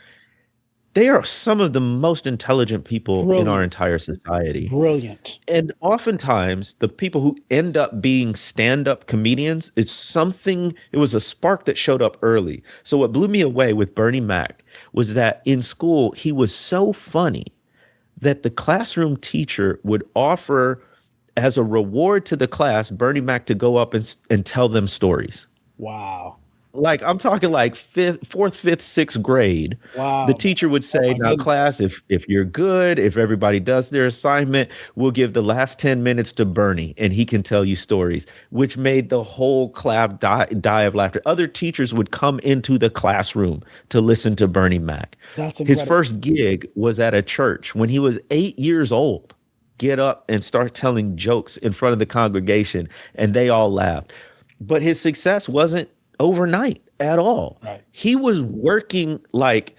They are some of the most intelligent people in our
Brilliant.
entire society.
Brilliant.
And oftentimes, the people who end up being stand up comedians, it was a spark that showed up early. So, what blew me away with Bernie Mac was that in school, he was so funny that the classroom teacher would offer, as a reward to the class, Bernie Mac to go up and tell them stories.
Wow.
Like I'm talking like fourth, fifth, sixth grade. The
Wow, man.
teacher would
Oh
say,
my
"Now,
goodness.
class, if you're good, if everybody does their assignment, we'll give the last 10 minutes to Bernie, and he can tell you stories." Which made the whole class die of laughter. Other teachers would come into the classroom to listen to Bernie Mac.
That's
His
incredible.
first gig was at a church when he was 8 years old. Get up and start telling jokes in front of the congregation, and they all laughed. But his success wasn't overnight at all.
Right.
He was working like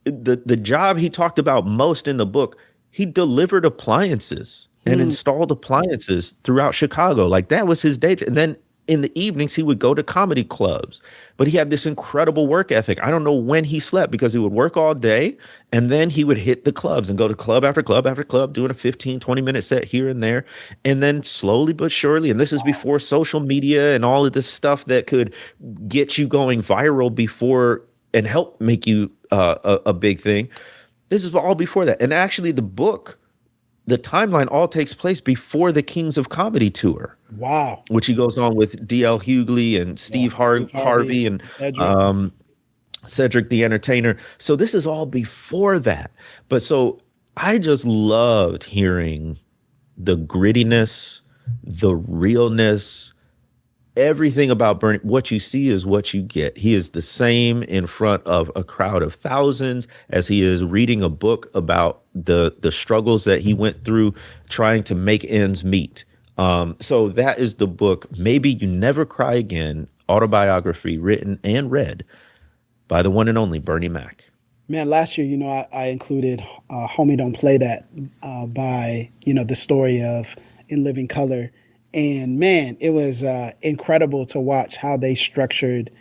the job he talked about most in the book. He delivered appliances and
Hmm.
installed appliances throughout Chicago. Like that was his day. And then in the evenings, he would go to comedy clubs. But he had this incredible work ethic. I don't know when he slept because he would work all day and then he would hit the clubs and go to club after club after club, doing a 15, 20-minute set here and there. And then slowly but surely, and this is before social media and all of this stuff that could get you going viral before and help make you a big thing. This is all before that. And actually, the timeline all takes place before the Kings of Comedy tour,
Wow.
which he goes on with D.L. Hughley and
Yeah. Steve
Harvey
Harvey,
and
Cedric.
um, Cedric the Entertainer. So this is all before that. But so I just loved hearing the grittiness, the realness, everything about Bernie. What you see is what you get. He is the same in front of a crowd of thousands as he is reading a book about the struggles that he went through trying to make ends meet. So that is the book, Maybe You Never Cry Again, autobiography written and read by the one and only Bernie Mac.
Man, last year, I included Homie Don't Play That by, the story of In Living Color. And man, it was incredible to watch how they structured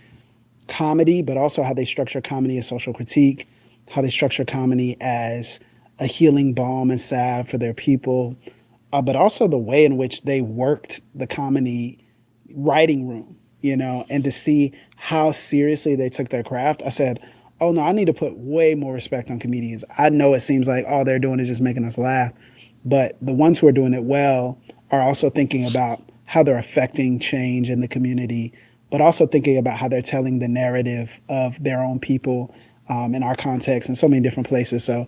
comedy, but also how they structure comedy as social critique, how they structure comedy as a healing balm and salve for their people, but also the way in which they worked the comedy writing room, and to see how seriously they took their craft. I said, oh no, I need to put way more respect on comedians. I know it seems like all they're doing is just making us laugh, but the ones who are doing it well are also thinking about how they're affecting change in the community, but also thinking about how they're telling the narrative of their own people in our context in so many different places. So,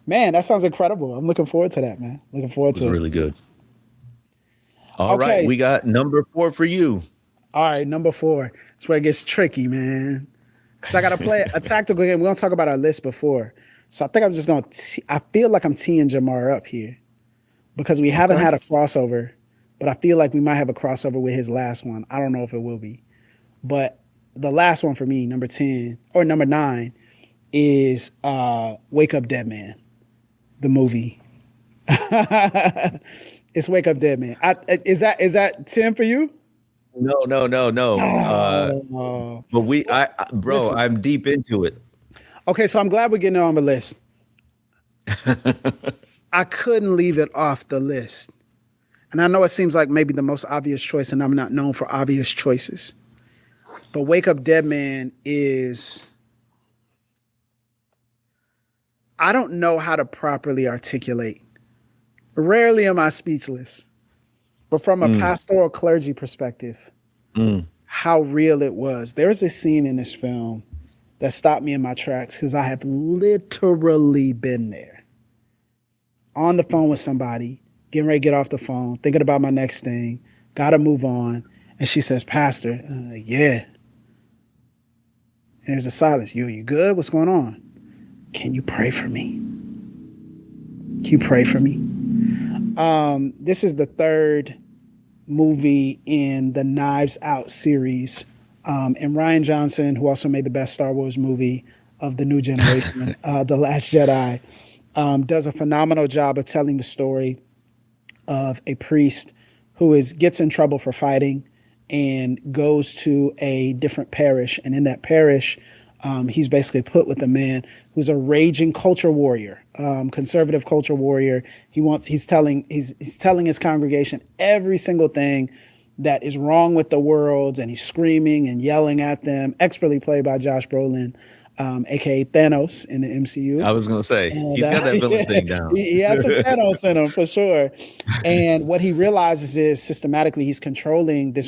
man, that sounds incredible. I'm looking forward to that, man. Looking forward
It was
to it.
really good. All right,
Okay.
we got number 4 for you.
All right. Number 4. That's where it gets tricky, man. Because I got to play a tactical game. We're going to talk about our list before. So I think I'm just going to, I feel like I'm teeing Jamar up here because we haven't
Okay.
had a crossover, but I feel like we might have a crossover with his last one. I don't know if it will be. But the last one for me, number 10 or number 9, is Wake Up Dead Man, the movie. It's Wake Up Dead Man. Is that 10 for you?
No, no, no, no.
Oh,
But bro,
listen.
I'm deep into it.
Okay, so I'm glad we're getting it on the list. I couldn't leave it off the list. And I know it seems like maybe the most obvious choice, and I'm not known for obvious choices. But Wake Up Dead Man is, I don't know how to properly articulate. Rarely am I speechless. But from a
Mm,
pastoral clergy perspective,
mm.
how real it was. There's a scene in this film that stopped me in my tracks because I have literally been there. On the phone with somebody, getting ready to get off the phone, thinking about my next thing, gotta move on. And she says, Pastor. And I'm like, yeah. And there's a silence. You good? What's going on? Can you pray for me? Can you pray for me? This is the third movie in the Knives Out series. And Rian Johnson, who also made the best Star Wars movie of the new generation, The Last Jedi, does a phenomenal job of telling the story of a priest who gets in trouble for fighting and goes to a different parish. And in that parish, He's basically put with a man who's a raging culture warrior, conservative culture warrior. He's telling his congregation every single thing that is wrong with the world, and he's screaming and yelling at them. Expertly played by Josh Brolin, aka Thanos in the MCU.
I was gonna say
And
he's got that villain
yeah,
thing down.
he has some Thanos in him for sure. And what he realizes is systematically he's controlling this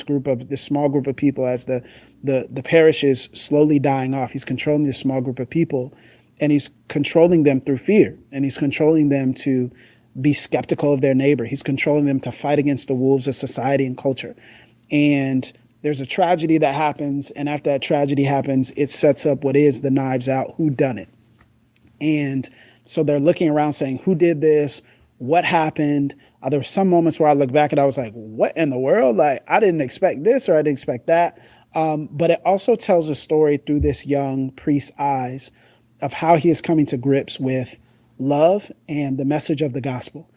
small group of people as the parish is slowly dying off. He's controlling this small group of people, and he's controlling them through fear, and he's controlling them to be skeptical of their neighbor. He's controlling them to fight against the wolves of society and culture. And there's a tragedy that happens, and after that tragedy happens, it sets up what is the Knives Out whodunit. And so they're looking around saying, who did this? What happened? There were some moments where I look back and I was like, what in the world? Like, I didn't expect this or I didn't expect that. But it also tells a story through this young priest's eyes of how he is coming to grips with love and the message of the gospel.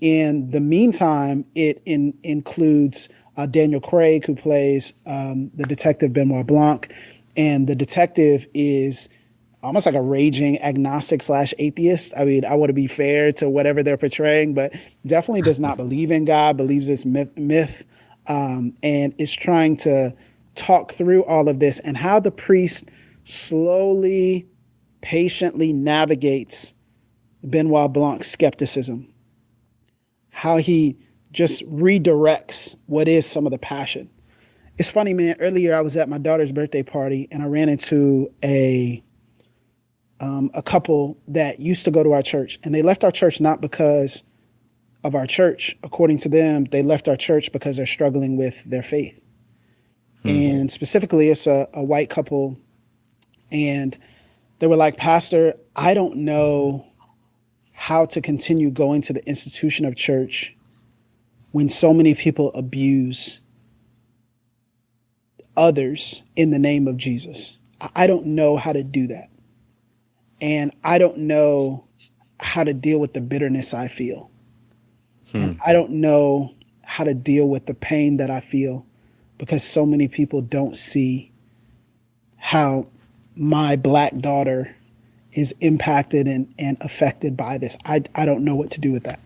In the meantime, it includes Daniel Craig, who plays the detective Benoit Blanc. And the detective is almost like a raging agnostic / atheist. I mean, I want to be fair to whatever they're portraying, but definitely does not believe in God, believes it's myth, and is trying to talk through all of this and how the priest slowly, patiently navigates Benoit Blanc's skepticism, how he just redirects what is some of the passion. It's funny, man. Earlier, I was at my daughter's birthday party and I ran into a couple that used to go to our church, and they left our church not because of our church. According to them, they left our church because they're struggling with their faith. And specifically, it's a white couple, and they were like, Pastor, I don't know how to continue going to the institution of church when so many people abuse others in the name of Jesus. I don't know how to do that. And I don't know how to deal with the bitterness I feel. And I don't know how to deal with the pain that I feel because so many people don't see how my Black daughter is impacted and affected by this. I don't know what to do with that.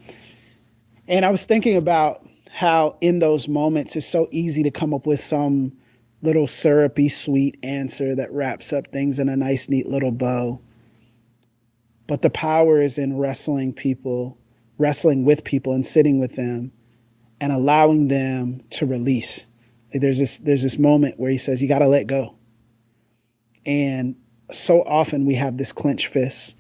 And I was thinking about how in those moments it's so easy to come up with some little syrupy, sweet answer that wraps up things in a nice, neat little bow. But the power is in wrestling with people and sitting with them and allowing them to release. There's this moment where he says, you got to let go. And so often we have this clenched fist.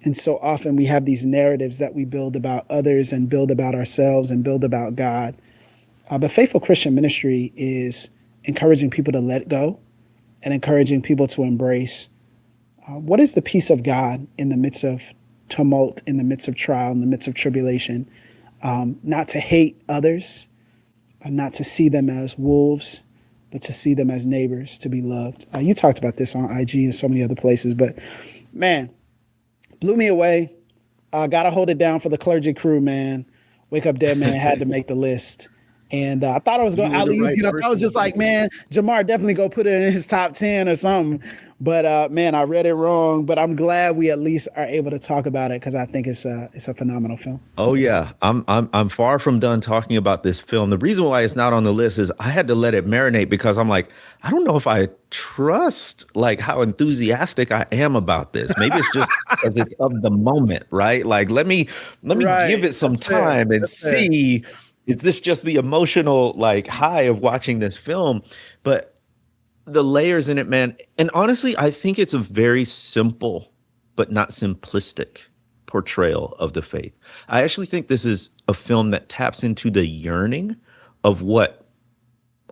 And so often we have these narratives that we build about others and build about ourselves and build about God. But Faithful Christian Ministry is encouraging people to let go and encouraging people to embrace what is the peace of God in the midst of tumult, in the midst of trial, in the midst of tribulation. Not to hate others, not to see them as wolves, but to see them as neighbors, to be loved. You talked about this on IG and so many other places, but man, blew me away. Got to hold it down for the clergy crew, man. Wake Up Dead Man had to make the list. And I thought I was going to alley-oop you. I was just like, man, Jemar definitely go put it in his top 10 or something. But man, I read it wrong. But I'm glad we at least are able to talk about it because I think it's a phenomenal film.
Oh yeah, I'm far from done talking about this film. The reason why it's not on the list is I had to let it marinate because I'm like, I don't know if I trust like how enthusiastic I am about this. Maybe it's just because it's of the moment, right? Like let me give it some time and see. Is this just the emotional like high of watching this film? But the layers in it, man. And honestly, I think it's a very simple, but not simplistic portrayal of the faith. I actually think this is a film that taps into the yearning of what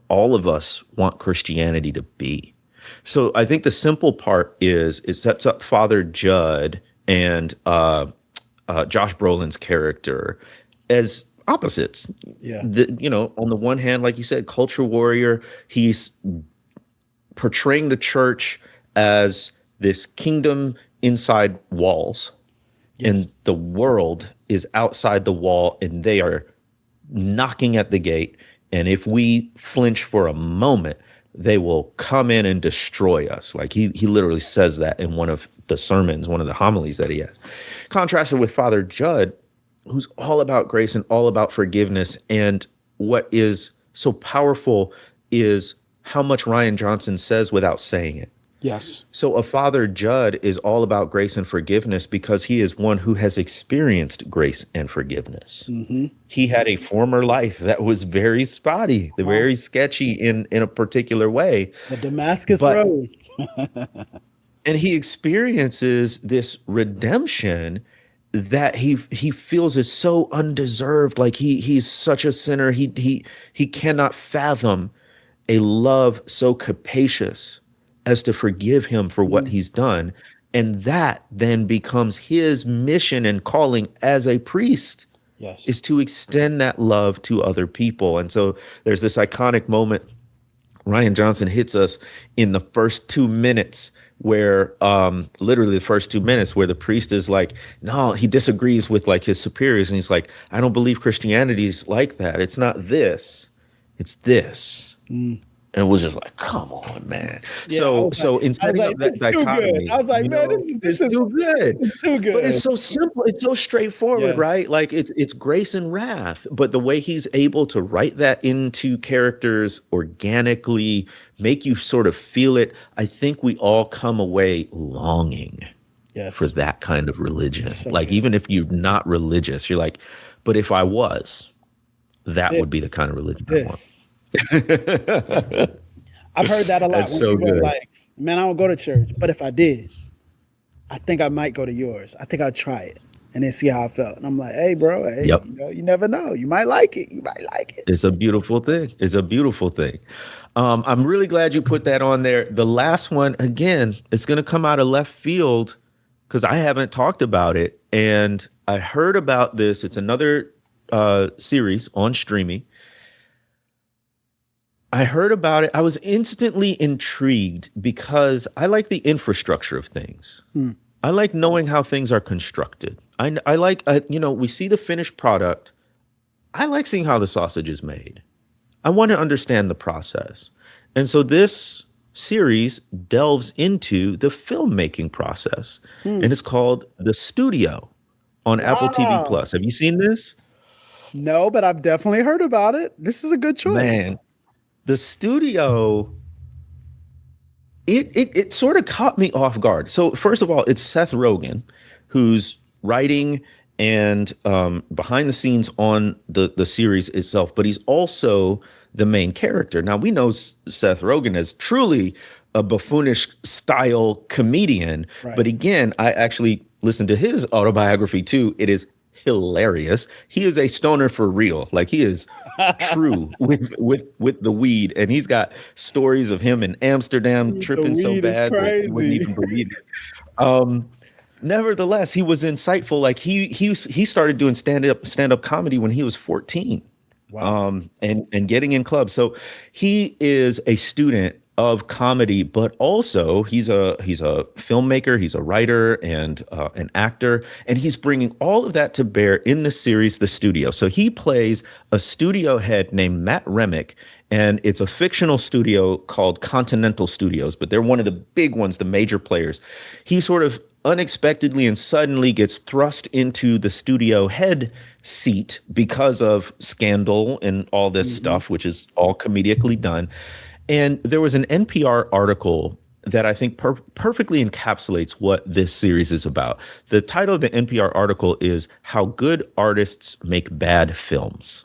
all of us want Christianity to be. So I think the simple part is it sets up Father Judd and Josh Brolin's character as opposites.
Yeah.
On the one hand, like you said, culture warrior, he's portraying the church as this kingdom inside walls. Yes. And the world is outside the wall and they are knocking at the gate. And if we flinch for a moment, they will come in and destroy us. Like he literally says that in one of the sermons, one of the homilies that he has. Contrasted with Father Judd, who's all about grace and all about forgiveness. And what is so powerful is how much Ryan Johnson says without saying it.
Yes.
So a Father Judd is all about grace and forgiveness because he is one who has experienced grace and forgiveness.
Mm-hmm.
He had a former life that was very spotty, very sketchy in a particular way.
The Damascus Road.
And he experiences this redemption that he feels is so undeserved. Like he's such a sinner. He cannot fathom a love so capacious as to forgive him for what he's done. And that then becomes his mission and calling as a priest.
Yes.
Is to extend that love to other people. And so there's this iconic moment. Ryan Johnson hits us in the first 2 minutes where literally the first 2 minutes where the priest is like, no, he disagrees with like his superiors. And he's like, I don't believe Christianity is like that. It's not this, it's this. And it was just like, come on, man.
Yeah,
so in setting up that dichotomy,
I was like, man, this is
too good.
It's too good.
But it's so simple. It's so straightforward,
Yes.
right? Like it's grace and wrath. But the way he's able to write that into characters organically, make you sort of feel it. I think we all come away longing for that kind of religion.
So
like
good.
even if you're not religious, you're like, but if I was, that would be the kind of religion I want.
I've heard that a lot.
That's
when
so
people are
good.
like, man, I don't go to church, but if I did, I think I might go to yours. I think I'd try it and then see how I felt. And I'm like, hey, bro, hey,
Yep.
you never know. You might like it. You might like it.
It's a beautiful thing. It's a beautiful thing. I'm really glad you put that on there. The last one, again, it's going to come out of left field because I haven't talked about it. And I heard about this. It's another series on streaming. I heard about it. I was instantly intrigued because I like the infrastructure of things. I like knowing how things are constructed. I like, we see the finished product. I like seeing how the sausage is made. I want to understand the process. And so this series delves into the filmmaking process. And it's called The Studio on Apple TV Plus. Have you seen this?
No, but I've definitely heard about it. This is a good choice.
Man, The Studio, it sort of caught me off guard. So first of all, it's Seth Rogen who's writing and behind the scenes on the series itself, but he's also the main character. Now we know Seth Rogen as truly a buffoonish style comedian, but again, I actually listened to his autobiography too. It is hilarious. He is a stoner for real. Like he is true with the weed, and he's got stories of him in Amsterdam tripping so bad that you wouldn't even believe it. Nevertheless, he was insightful. Like he started doing stand-up comedy when he was 14. Wow. And getting in clubs. So he is a student of comedy, but also he's a filmmaker, he's a writer and an actor, and he's bringing all of that to bear in the series The Studio. So he plays a studio head named Matt Remick, and it's a fictional studio called Continental Studios, but they're one of the big ones, the major players. He sort of unexpectedly and suddenly gets thrust into the studio head seat because of scandal and all this stuff, which is all comedically done. And there was an NPR article that I think perfectly encapsulates what this series is about. The title of the NPR article is How Good Artists Make Bad Films.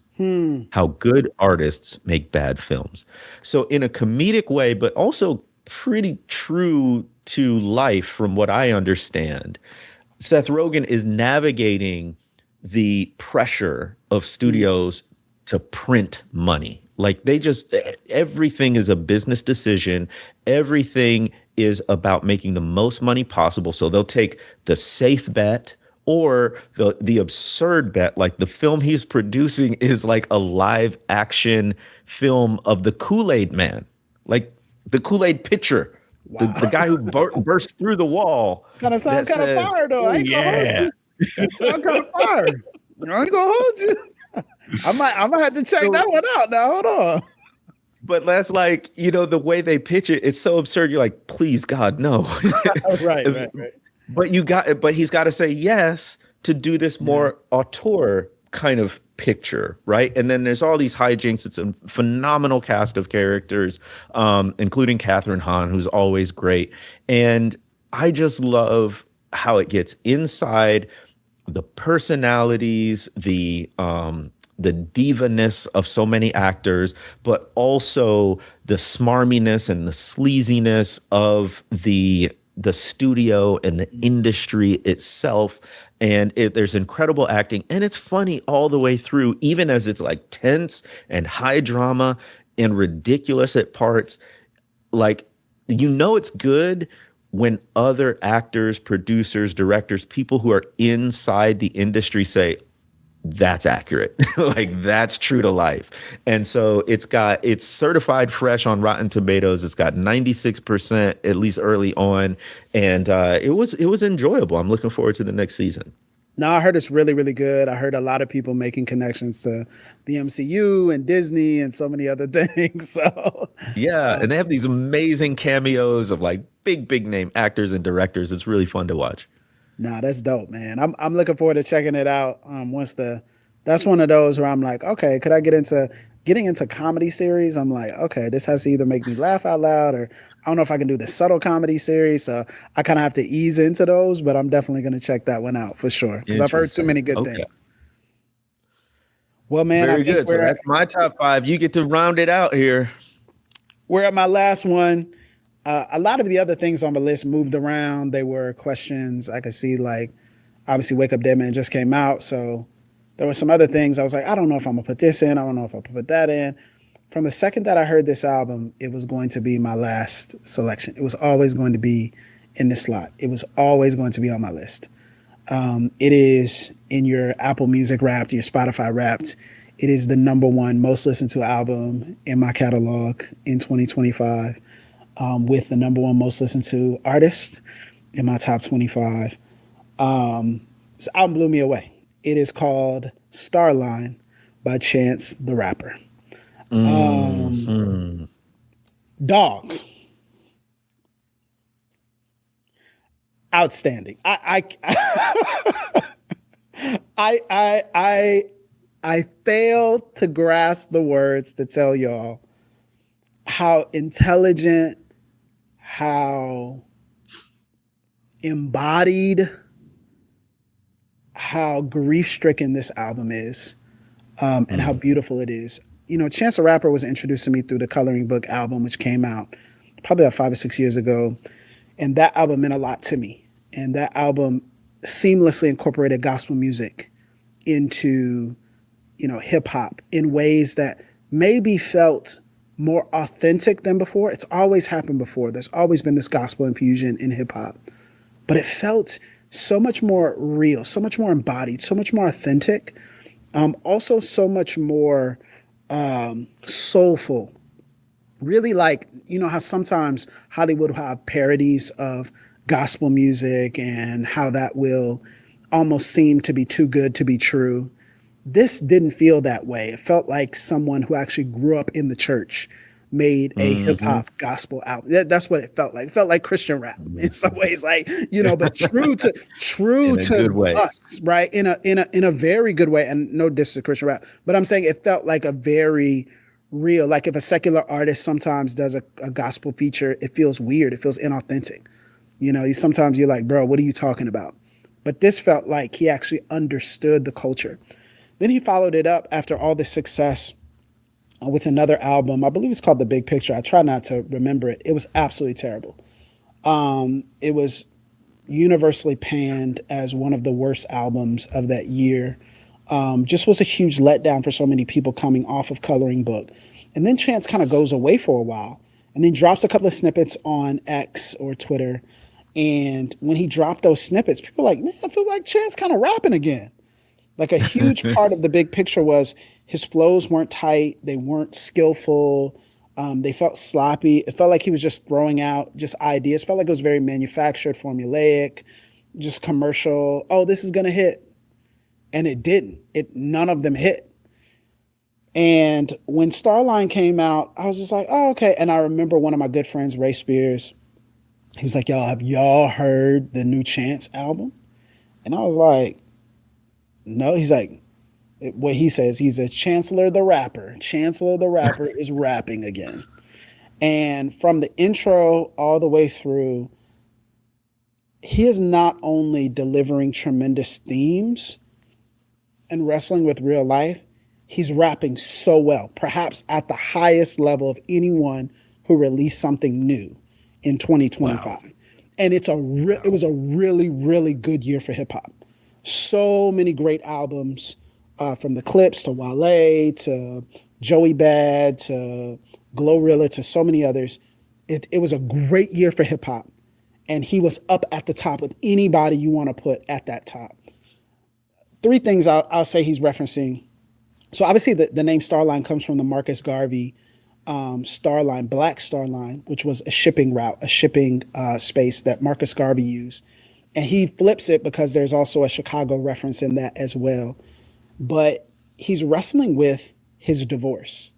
How good artists make bad films. So in a comedic way, but also pretty true to life from what I understand, Seth Rogen is navigating the pressure of studios to print money. Like everything is a business decision. Everything is about making the most money possible. So they'll take the safe bet or the absurd bet. Like the film he's producing is like a live action film of the Kool-Aid Man, like the Kool-Aid pitcher, the guy who burst through the wall.
Kind of sound kind of fire though. I ain't gonna hold you. Sound kind of fire. I ain't gonna hold you. I might have to check that one out now. Hold on.
but that's like, the way they pitch it, it's so absurd. You're like, please, God, no.
Right, right, right.
But he's got to say yes to do this
Yeah.
more auteur kind of picture, right? And then there's all these hijinks. It's a phenomenal cast of characters, including Catherine Hahn, who's always great. And I just love how it gets inside the personalities, the diva-ness of so many actors, but also the smarminess and the sleaziness of the studio and the industry itself. And there's incredible acting, and it's funny all the way through, even as it's like tense and high drama and ridiculous at parts. Like, it's good when other actors, producers, directors, people who are inside the industry say, that's accurate. Like, that's true to life. And so it's certified fresh on Rotten Tomatoes. It's got 96%, at least early on. And it was enjoyable. I'm looking forward to the next season.
No, I heard it's really, really good. I heard a lot of people making connections to the MCU and Disney and so many other things. So,
Yeah.
uh,
And they have these amazing cameos of like big name actors and directors. It's really fun to watch.
nah, that's dope, man. I'm looking forward to checking it out. That's one of those where I'm like, okay, could I getting into comedy series? I'm like, okay, this has to either make me laugh out loud, or I don't know if I can do the subtle comedy series. So I kind of have to ease into those, but I'm definitely going to check that one out for sure because I've heard too
Interesting.
many good
Okay.
things. Well, man, I
Very
think
good. So that's my top five. You get to round it out here.
we're at my last one. A lot of the other things on the list moved around. They were questions I could see, like obviously Wake Up Dead Man just came out. So there were some other things I was like, I don't know if I'm going to put this in. I don't know if I'll put that in. From the second that I heard this album, it was going to be my last selection. It was always going to be in this slot. It was always going to be on my list. It is in your Apple Music Wrapped, your Spotify Wrapped. It is the number one most listened to album in my catalog in 2025, with the number one most listened to artist in my top 25. This album blew me away. It is called Starline by Chance the Rapper. Dog. Outstanding. I failed to grasp the words to tell y'all how intelligent, how embodied, how grief-stricken this album is, and how beautiful it is. Chance the Rapper was introduced to me through the Coloring Book album, which came out probably about 5 or 6 years ago. And that album meant a lot to me. And that album seamlessly incorporated gospel music into, hip hop in ways that maybe felt more authentic than before. It's always happened before. There's always been this gospel infusion in hip hop, but it felt so much more real, so much more embodied, so much more authentic. Also so much more soulful. Really, like, how sometimes Hollywood will have parodies of gospel music and how that will almost seem to be too good to be true. This didn't feel that way. It felt like someone who actually grew up in the church made a hip hop gospel album. That's what it felt like. It felt like Christian rap in some ways, like, but true
In a good
to
way.
us, right? In a very good way. And no diss to Christian rap, but I'm saying it felt like a very real, like if a secular artist sometimes does a gospel feature, it feels weird. It feels inauthentic. Sometimes you're like, bro, what are you talking about? But this felt like he actually understood the culture. Then he followed it up after all this success with another album. I believe it's called The Big Picture. I try not to remember it. It was absolutely terrible. It was universally panned as one of the worst albums of that year. Just was a huge letdown for so many people coming off of Coloring Book. And then Chance kind of goes away for a while and then drops a couple of snippets on X or Twitter. And when he dropped those snippets, people were like, man, I feel like Chance kind of rapping again. Like a huge part of The Big Picture was his flows weren't tight. They weren't skillful. They felt sloppy. It felt like he was just throwing out just ideas. It felt like it was very manufactured, formulaic, just commercial. Oh, this is going to hit. And it didn't. None of them hit. And when Starline came out, I was just like, oh, okay. And I remember one of my good friends, Ray Spears, he was like, y'all, have y'all heard the new Chance album? And I was like, no. He's like, what he says, he's a Chancellor the Rapper. Chancellor the Rapper is rapping again. And from the intro all the way through, he is not only delivering tremendous themes and wrestling with real life, he's rapping so well, perhaps at the highest level of anyone who released something new in 2025.
Wow.
And it was a really, really good year for hip hop. So many great albums, from the Clips to Wale to Joey Bad to Glorilla to so many others. It was a great year for hip hop, and he was up at the top with anybody you want to put at that top. Three things I'll say he's referencing. So obviously the name Starline comes from the Marcus Garvey Starline, Black Starline, which was a shipping route, a shipping space that Marcus Garvey used. And he flips it because there's also a Chicago reference in that as well. But he's wrestling with his divorce.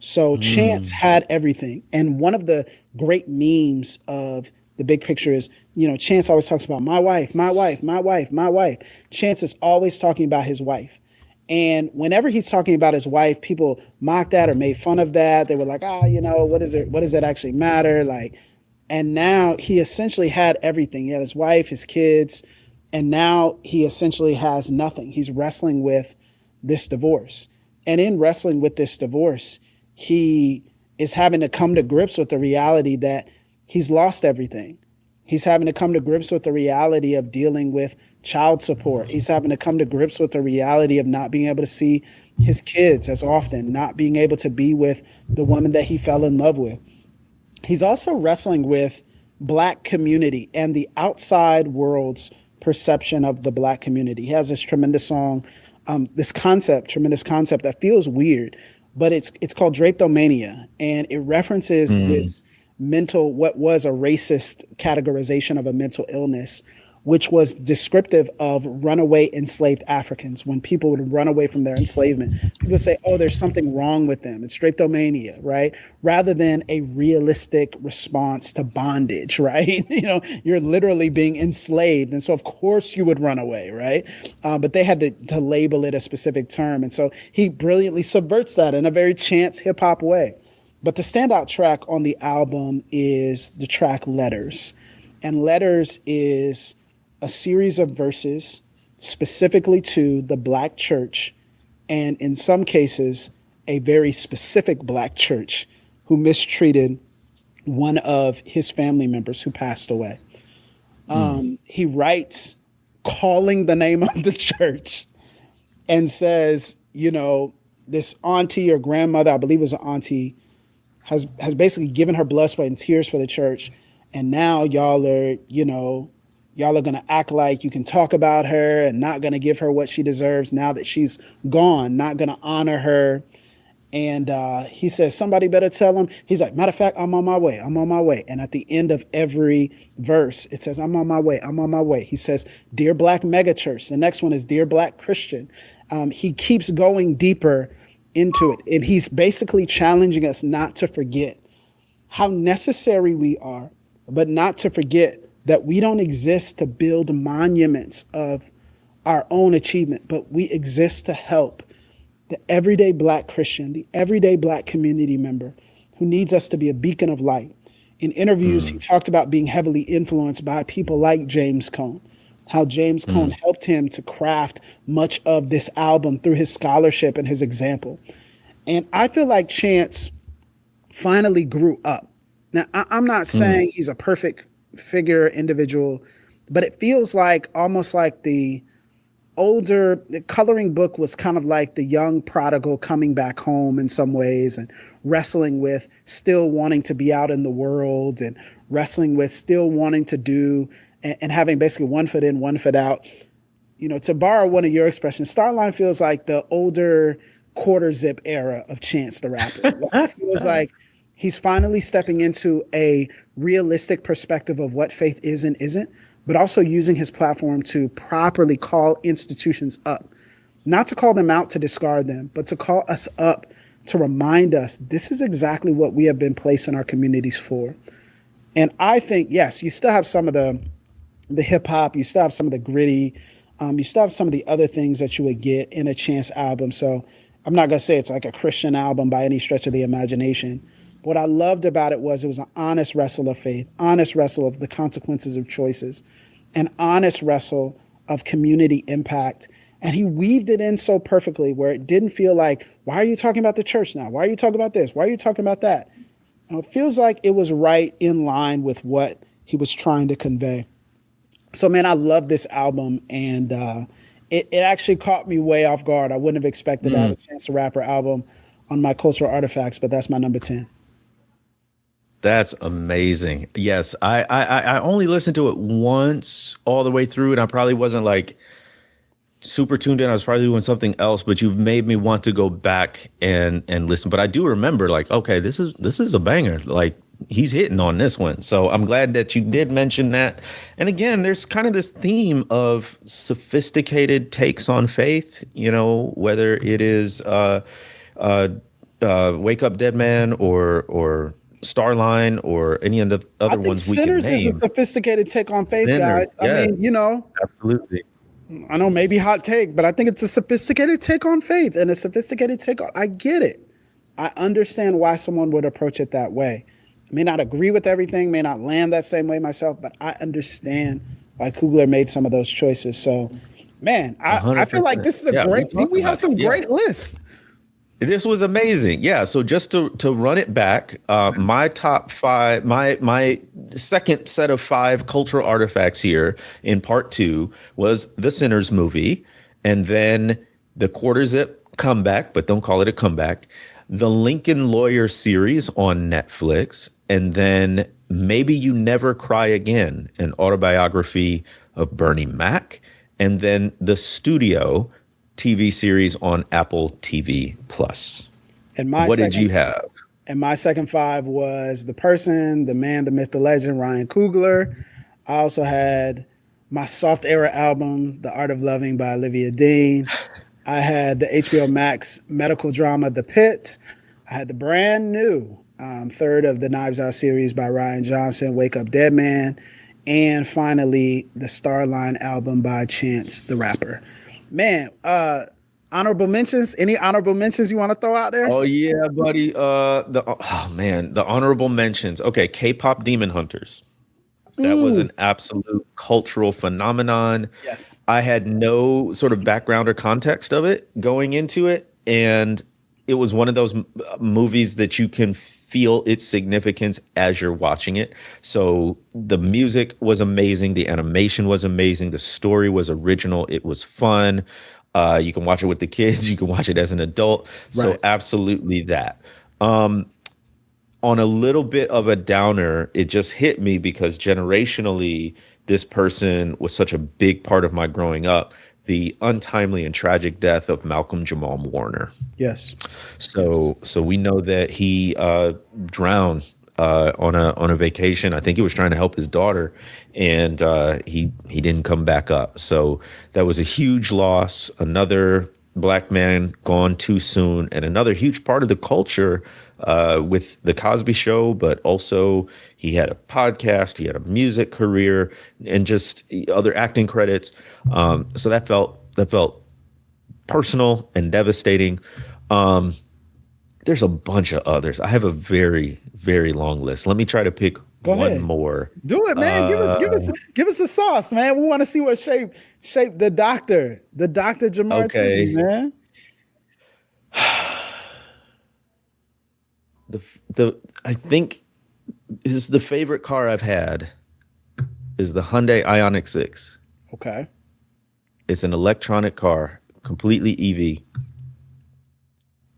So Chance had everything. And one of the great memes of the big picture is, Chance always talks about my wife, my wife, my wife, my wife. Chance is always talking about his wife. And whenever he's talking about his wife, people mocked that or made fun of that. They were like, what is it? What does that actually matter? And now he essentially had everything. He had his wife, his kids, and now he essentially has nothing. He's wrestling with this divorce. And in wrestling with this divorce, he is having to come to grips with the reality that he's lost everything. He's having to come to grips with the reality of dealing with child support. He's having to come to grips with the reality of not being able to see his kids as often, not being able to be with the woman that he fell in love with. He's also wrestling with Black community and the outside world's perception of the Black community. He has this tremendous song, tremendous concept that feels weird, but it's called Drapetomania, and it references this what was a racist categorization of a mental illness, which was descriptive of runaway enslaved Africans. When people would run away from their enslavement, people would say, oh, there's something wrong with them. It's drapetomania, right? Rather than a realistic response to bondage, right? You're literally being enslaved. And so, of course, you would run away, right? But they had to label it a specific term. And so he brilliantly subverts that in a very Chance hip hop way. But the standout track on the album is the track Letters. And Letters is a series of verses specifically to the Black church, and in some cases, a very specific Black church who mistreated one of his family members who passed away. He writes calling the name of the church and says, this auntie or grandmother, I believe it was an auntie, has basically given her blood, sweat, and tears for the church. And now y'all are going to act like you can talk about her and not going to give her what she deserves now that she's gone, not going to honor her. And he says, somebody better tell him. He's like, matter of fact, I'm on my way. I'm on my way. And at the end of every verse, it says, I'm on my way. I'm on my way. He says, Dear Black Megachurch. The next one is Dear Black Christian. He keeps going deeper into it. And he's basically challenging us not to forget how necessary we are, but not to forget that we don't exist to build monuments of our own achievement, but we exist to help the everyday Black Christian, the everyday Black community member who needs us to be a beacon of light. In interviews, he talked about being heavily influenced by people like James Cone, how James Cone helped him to craft much of this album through his scholarship and his example. And I feel like Chance finally grew up. Now, I'm not saying he's a perfect figure, individual, but it feels like almost like the coloring book was kind of like the young prodigal coming back home in some ways, and wrestling with still wanting to be out in the world, and wrestling with still wanting to do and having basically one foot in, one foot out. To borrow one of your expressions, Starline feels like the older quarter zip era of Chance the Rapper. It feels like he's finally stepping into a realistic perspective of what faith is and isn't, but also using his platform to properly call institutions up. not to call them out to discard them, but to call us up to remind us this is exactly what we have been placed in our communities for. And I think, yes, you still have some of the hip hop, you still have some of the gritty, you still have some of the other things that you would get in a Chance album. So I'm not gonna say it's like a Christian album by any stretch of the imagination. What I loved about it was an honest wrestle of faith, honest wrestle of the consequences of choices, an honest wrestle of community impact. And he weaved it in so perfectly where it didn't feel like, why are you talking about the church now? Why are you talking about this? Why are you talking about that? It feels like it was right in line with what he was trying to convey. So, man, I love this album, and it actually caught me way off guard. I wouldn't have expected to have a Chance the Rapper album on my cultural artifacts, but that's my number 10.
That's amazing. Yes, I only listened to it once all the way through, and I probably wasn't like super tuned in. I was probably doing something else, but you've made me want to go back and listen. But I do remember, like, okay, this is a banger. Like, he's hitting on this one. So I'm glad that you did mention that. And again, there's kind of this theme of sophisticated takes on faith. You know, whether it is Wake Up Dead Man or Starline or any of the other ones we can name.
Sinners is a sophisticated take on faith,
Sinners,
guys. I mean, you know,
absolutely.
I know maybe hot take, but I think it's a sophisticated take on faith and a sophisticated take on. I get it. I understand why someone would approach it that way. I may not agree with everything, may not land that same way myself, but I understand why Coogler made some of those choices. So, man, I feel like this is a great. We have some great lists.
This was amazing. Yeah. So just to run it back, my top five, my second set of 5 cultural artifacts here in part 2 was the Sinners movie, and then the Quarter Zip comeback, but don't call it a comeback, the Lincoln Lawyer series on Netflix, and then Maybe You Never Cry Again, an autobiography of Bernie Mac, and then The Studio TV series on Apple TV Plus.
And
what did you have?
And my second 5 was the person, the man, the myth, the legend, Ryan Coogler. I also had my soft era album, The Art of Loving by Olivia Dean. I had the HBO Max medical drama, The Pit. I had the brand new third of the Knives Out series by Ryan Johnson, Wake Up Dead Man. And finally, the Starline album by Chance the Rapper. Man, honorable mentions. Any honorable mentions you want to throw out there?
Oh yeah, buddy. The honorable mentions. Okay, K-pop Demon Hunters. That was an absolute cultural phenomenon.
Yes.
I had no sort of background or context of it going into it, and it was one of those movies that you can feel its significance as you're watching it. So the music was amazing, the animation was amazing, the story was original, it was fun. You can watch it with the kids, you can watch it as an adult. So absolutely that. On a little bit of a downer, it just hit me because generationally, this person was such a big part of my growing up. The untimely and tragic death of Malcolm Jamal Warner.
Yes.
So we know that he drowned on a vacation. I think he was trying to help his daughter, and he didn't come back up. So that was a huge loss. Another Black man gone too soon, and another huge part of the culture with the Cosby Show. But also, he had a podcast, he had a music career, and just other acting credits. So that felt personal and devastating. There's a bunch of others. I have a very, very long list. Let me try to pick one more.
Do it, man. Give us a sauce, man. We want to see what shape the Dr. Jemar Tisby, man.
I think is the favorite car I've had is the Hyundai Ioniq 6.
Okay.
It's an electronic car, completely EV.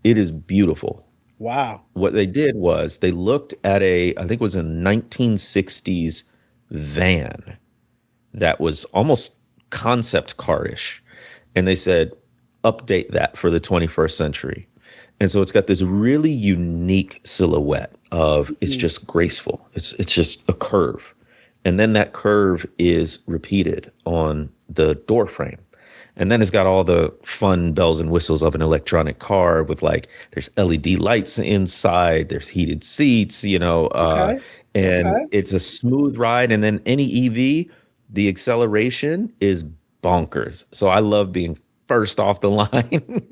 It is beautiful.
Wow.
What they did was they looked at I think it was a 1960s van that was almost concept car-ish. And they said, update that for the 21st century. And so it's got this really unique silhouette of it's just graceful. It's just a curve. And then that curve is repeated on the door frame. And then it's got all the fun bells and whistles of an electronic car with like there's LED lights inside, there's heated seats,
Okay.
and
Okay.
it's a smooth ride. And then any EV, the acceleration is bonkers. So I love being first off the line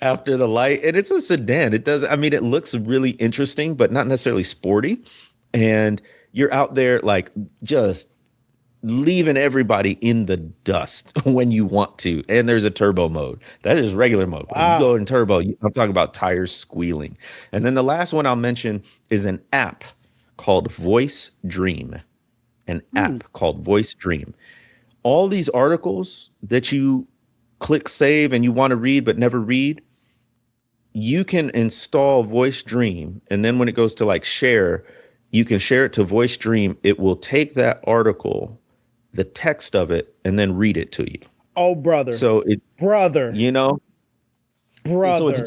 after the light. And it's a sedan. I mean, it looks really interesting, but not necessarily sporty. And you're out there like just leaving everybody in the dust when you want to. And there's a turbo mode. That is regular mode. But when you go
Wow.
in turbo, I'm talking about tires squealing. And then the last one I'll mention is an app called Voice Dream. An
Hmm.
app called Voice Dream. All these articles that you click save and you want to read but never read, you can install Voice Dream. And then when it goes to like share, you can share it to Voice Dream. It will take that article, the text of it, and then read it to you.
Oh, brother,
So it,
brother,
you know, so
brother,
it's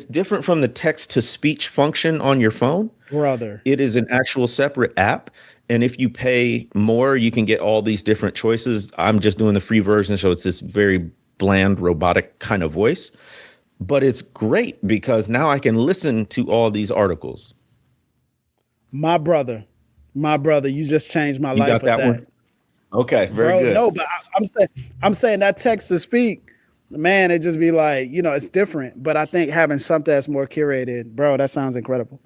different from the text to speech function on your phone.
brother.
It is an actual separate app. And if you pay more, you can get all these different choices. I'm just doing the free version, so it's this very bland, robotic kind of voice. But it's great because now I can listen to all these articles.
My brother, my brother. You just changed my
You
life
got
with
that
that,
one? Okay, very
bro.
good.
No, but I'm saying that text to speak, man. It just be like, it's different. But I think having something that's more curated, bro, that sounds incredible.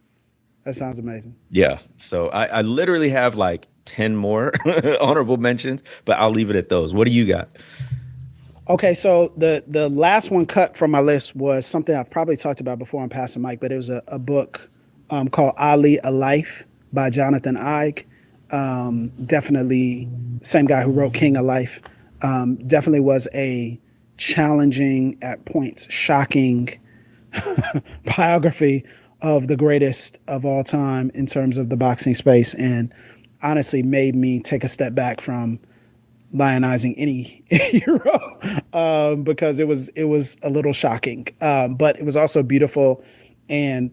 That sounds amazing.
Yeah. So I literally have like 10 more honorable mentions, but I'll leave it at those. What do you got?
Okay, so the last one cut from my list was something I've probably talked about before on Passing Mike, but it was a book called Ali A Life by Jonathan Igue. Definitely same guy who wrote King of Life. Definitely was a challenging, at points, shocking biography of the greatest of all time in terms of the boxing space, and honestly made me take a step back from lionizing any hero because it was a little shocking, but it was also beautiful and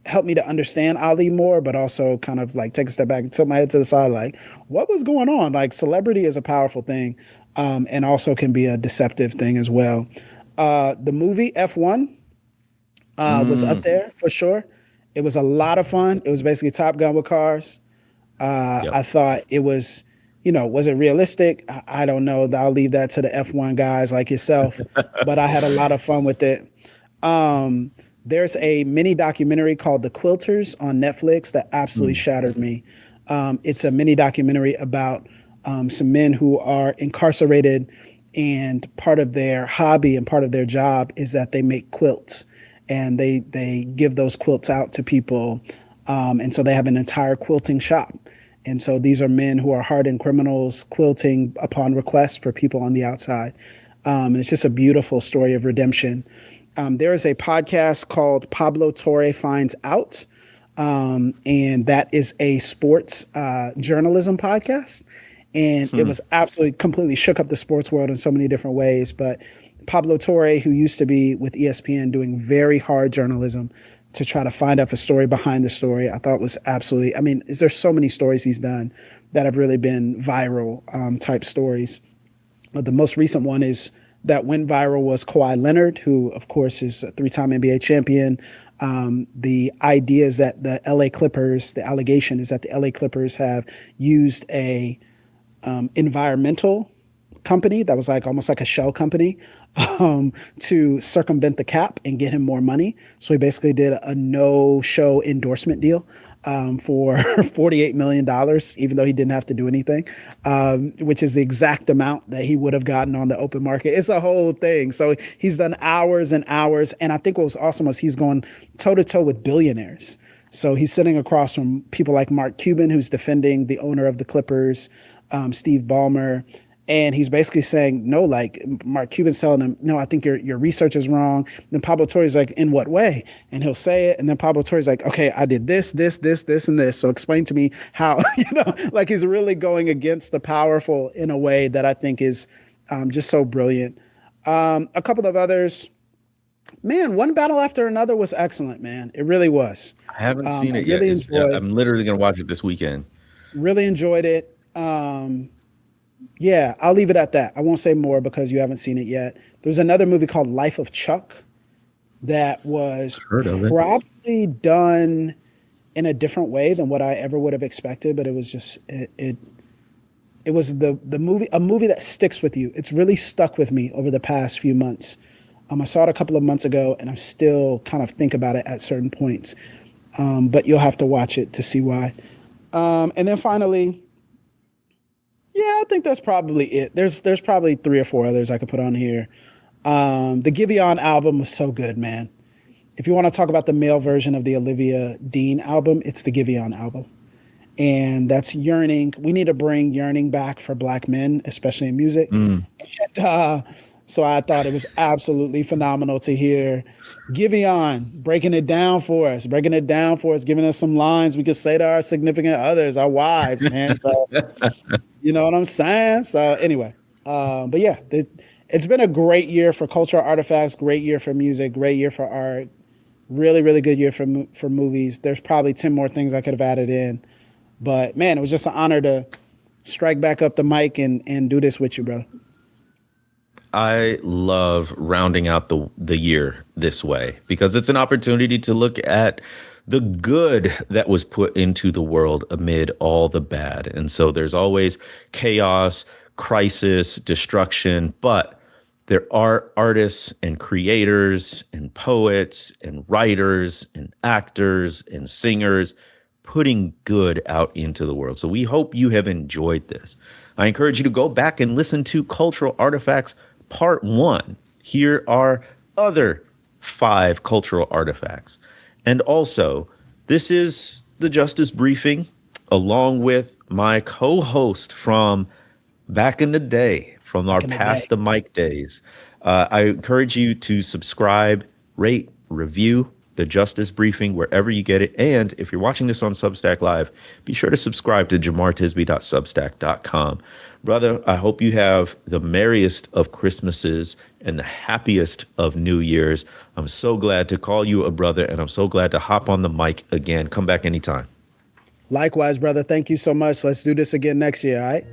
helped me to understand Ali more, but also kind of like take a step back and tilt my head to the side, like what was going on. Like celebrity is a powerful thing, and also can be a deceptive thing as well. The movie F1 was up
Mm,
there for sure. It was a lot of fun. It was basically Top Gun with cars.
yep.
I thought it was, was it realistic? I don't know. I'll leave that to the F1 guys like yourself, but I had a lot of fun with it. There's a mini documentary called The Quilters on Netflix that absolutely
Mm,
shattered me. It's a mini documentary about some men who are incarcerated, and part of their hobby and part of their job is that they make quilts, and they give those quilts out to people, and so they have an entire quilting shop. And so these are men who are hardened criminals quilting upon request for people on the outside. And it's just a beautiful story of redemption. There is a podcast called Pablo Torre Finds Out, and that is a sports journalism podcast. And it
hmm.
was absolutely completely shook up the sports world in so many different ways. But Pablo Torre, who used to be with ESPN doing very hard journalism to try to find out the story behind the story, I thought was absolutely, I mean, there's so many stories he's done that have really been viral type stories. The most recent one is that went viral was Kawhi Leonard, who, of course, is a three-time NBA champion. The idea is that the LA Clippers, the allegation is that the LA Clippers have used a environmental company that was like almost like a shell company to circumvent the cap and get him more money. So he basically did a no show endorsement deal for $48 million, even though he didn't have to do anything, which is the exact amount that he would have gotten on the open market. It's a whole thing. So he's done hours and hours. And I think what was awesome was he's going toe to toe with billionaires. So he's sitting across from people like Mark Cuban, who's defending the owner of the Clippers, Steve Ballmer. And he's basically saying, no, like Mark Cuban's telling him, no, I think your research is wrong. Then Pablo Torre's like, in what way? And he'll say it. And then Pablo Torre's like, okay, I did this, and this. So explain to me how, like he's really going against the powerful in a way that I think is just so brilliant. A couple of others, man, One Battle After Another was excellent, man. It really was.
I haven't seen
I
it yet.
really enjoyed,
I'm literally going to watch it this weekend.
really enjoyed it. Yeah, I'll leave it at that. I won't say more because you haven't seen it yet. There's another movie called Life of Chuck that was
Heard of it.
probably done in a different way than what I ever would have expected, but it was just it was the movie, a movie that sticks with you. It's really stuck with me over the past few months. I saw it a couple of months ago, and I'm still kind of think about it at certain points. But you'll have to watch it to see why. And then finally, yeah, I think that's probably it. There's probably three or four others I could put on here. The Giveon album was so good, man. If you want to talk about the male version of the Olivia Dean album, it's the Giveon album. And that's Yearning. We need to bring Yearning back for Black men, especially in music. And, so I thought it was absolutely phenomenal to hear Giveon breaking it down for us, giving us some lines we could say to our significant others, our wives, man. So, you know what I'm saying? So anyway, but yeah, it's been a great year for cultural artifacts, great year for music, great year for art, really, really good year for movies. There's probably 10 more things I could have added in. But man, it was just an honor to strike back up the mic and do this with you, brother.
I love rounding out the year this way because it's an opportunity to look at the good that was put into the world amid all the bad. And so there's always chaos, crisis, destruction, but there are artists and creators and poets and writers and actors and singers putting good out into the world. So we hope you have enjoyed this. I encourage you to go back and listen to Cultural Artifacts Part 1. Here are other 5 cultural artifacts. And also, this is the Justice Briefing, along with my co-host from back in the day, from our Past the Mic days. I encourage you to subscribe, rate, review the Justice Briefing wherever you get it. And if you're watching this on Substack Live, be sure to subscribe to jamartisby.substack.com. Brother, I hope you have the merriest of Christmases and the happiest of New Year's. I'm so glad to call you a brother, and I'm so glad to hop on the mic again. Come back anytime.
Likewise, brother. Thank you so much. Let's do this again next year, all right?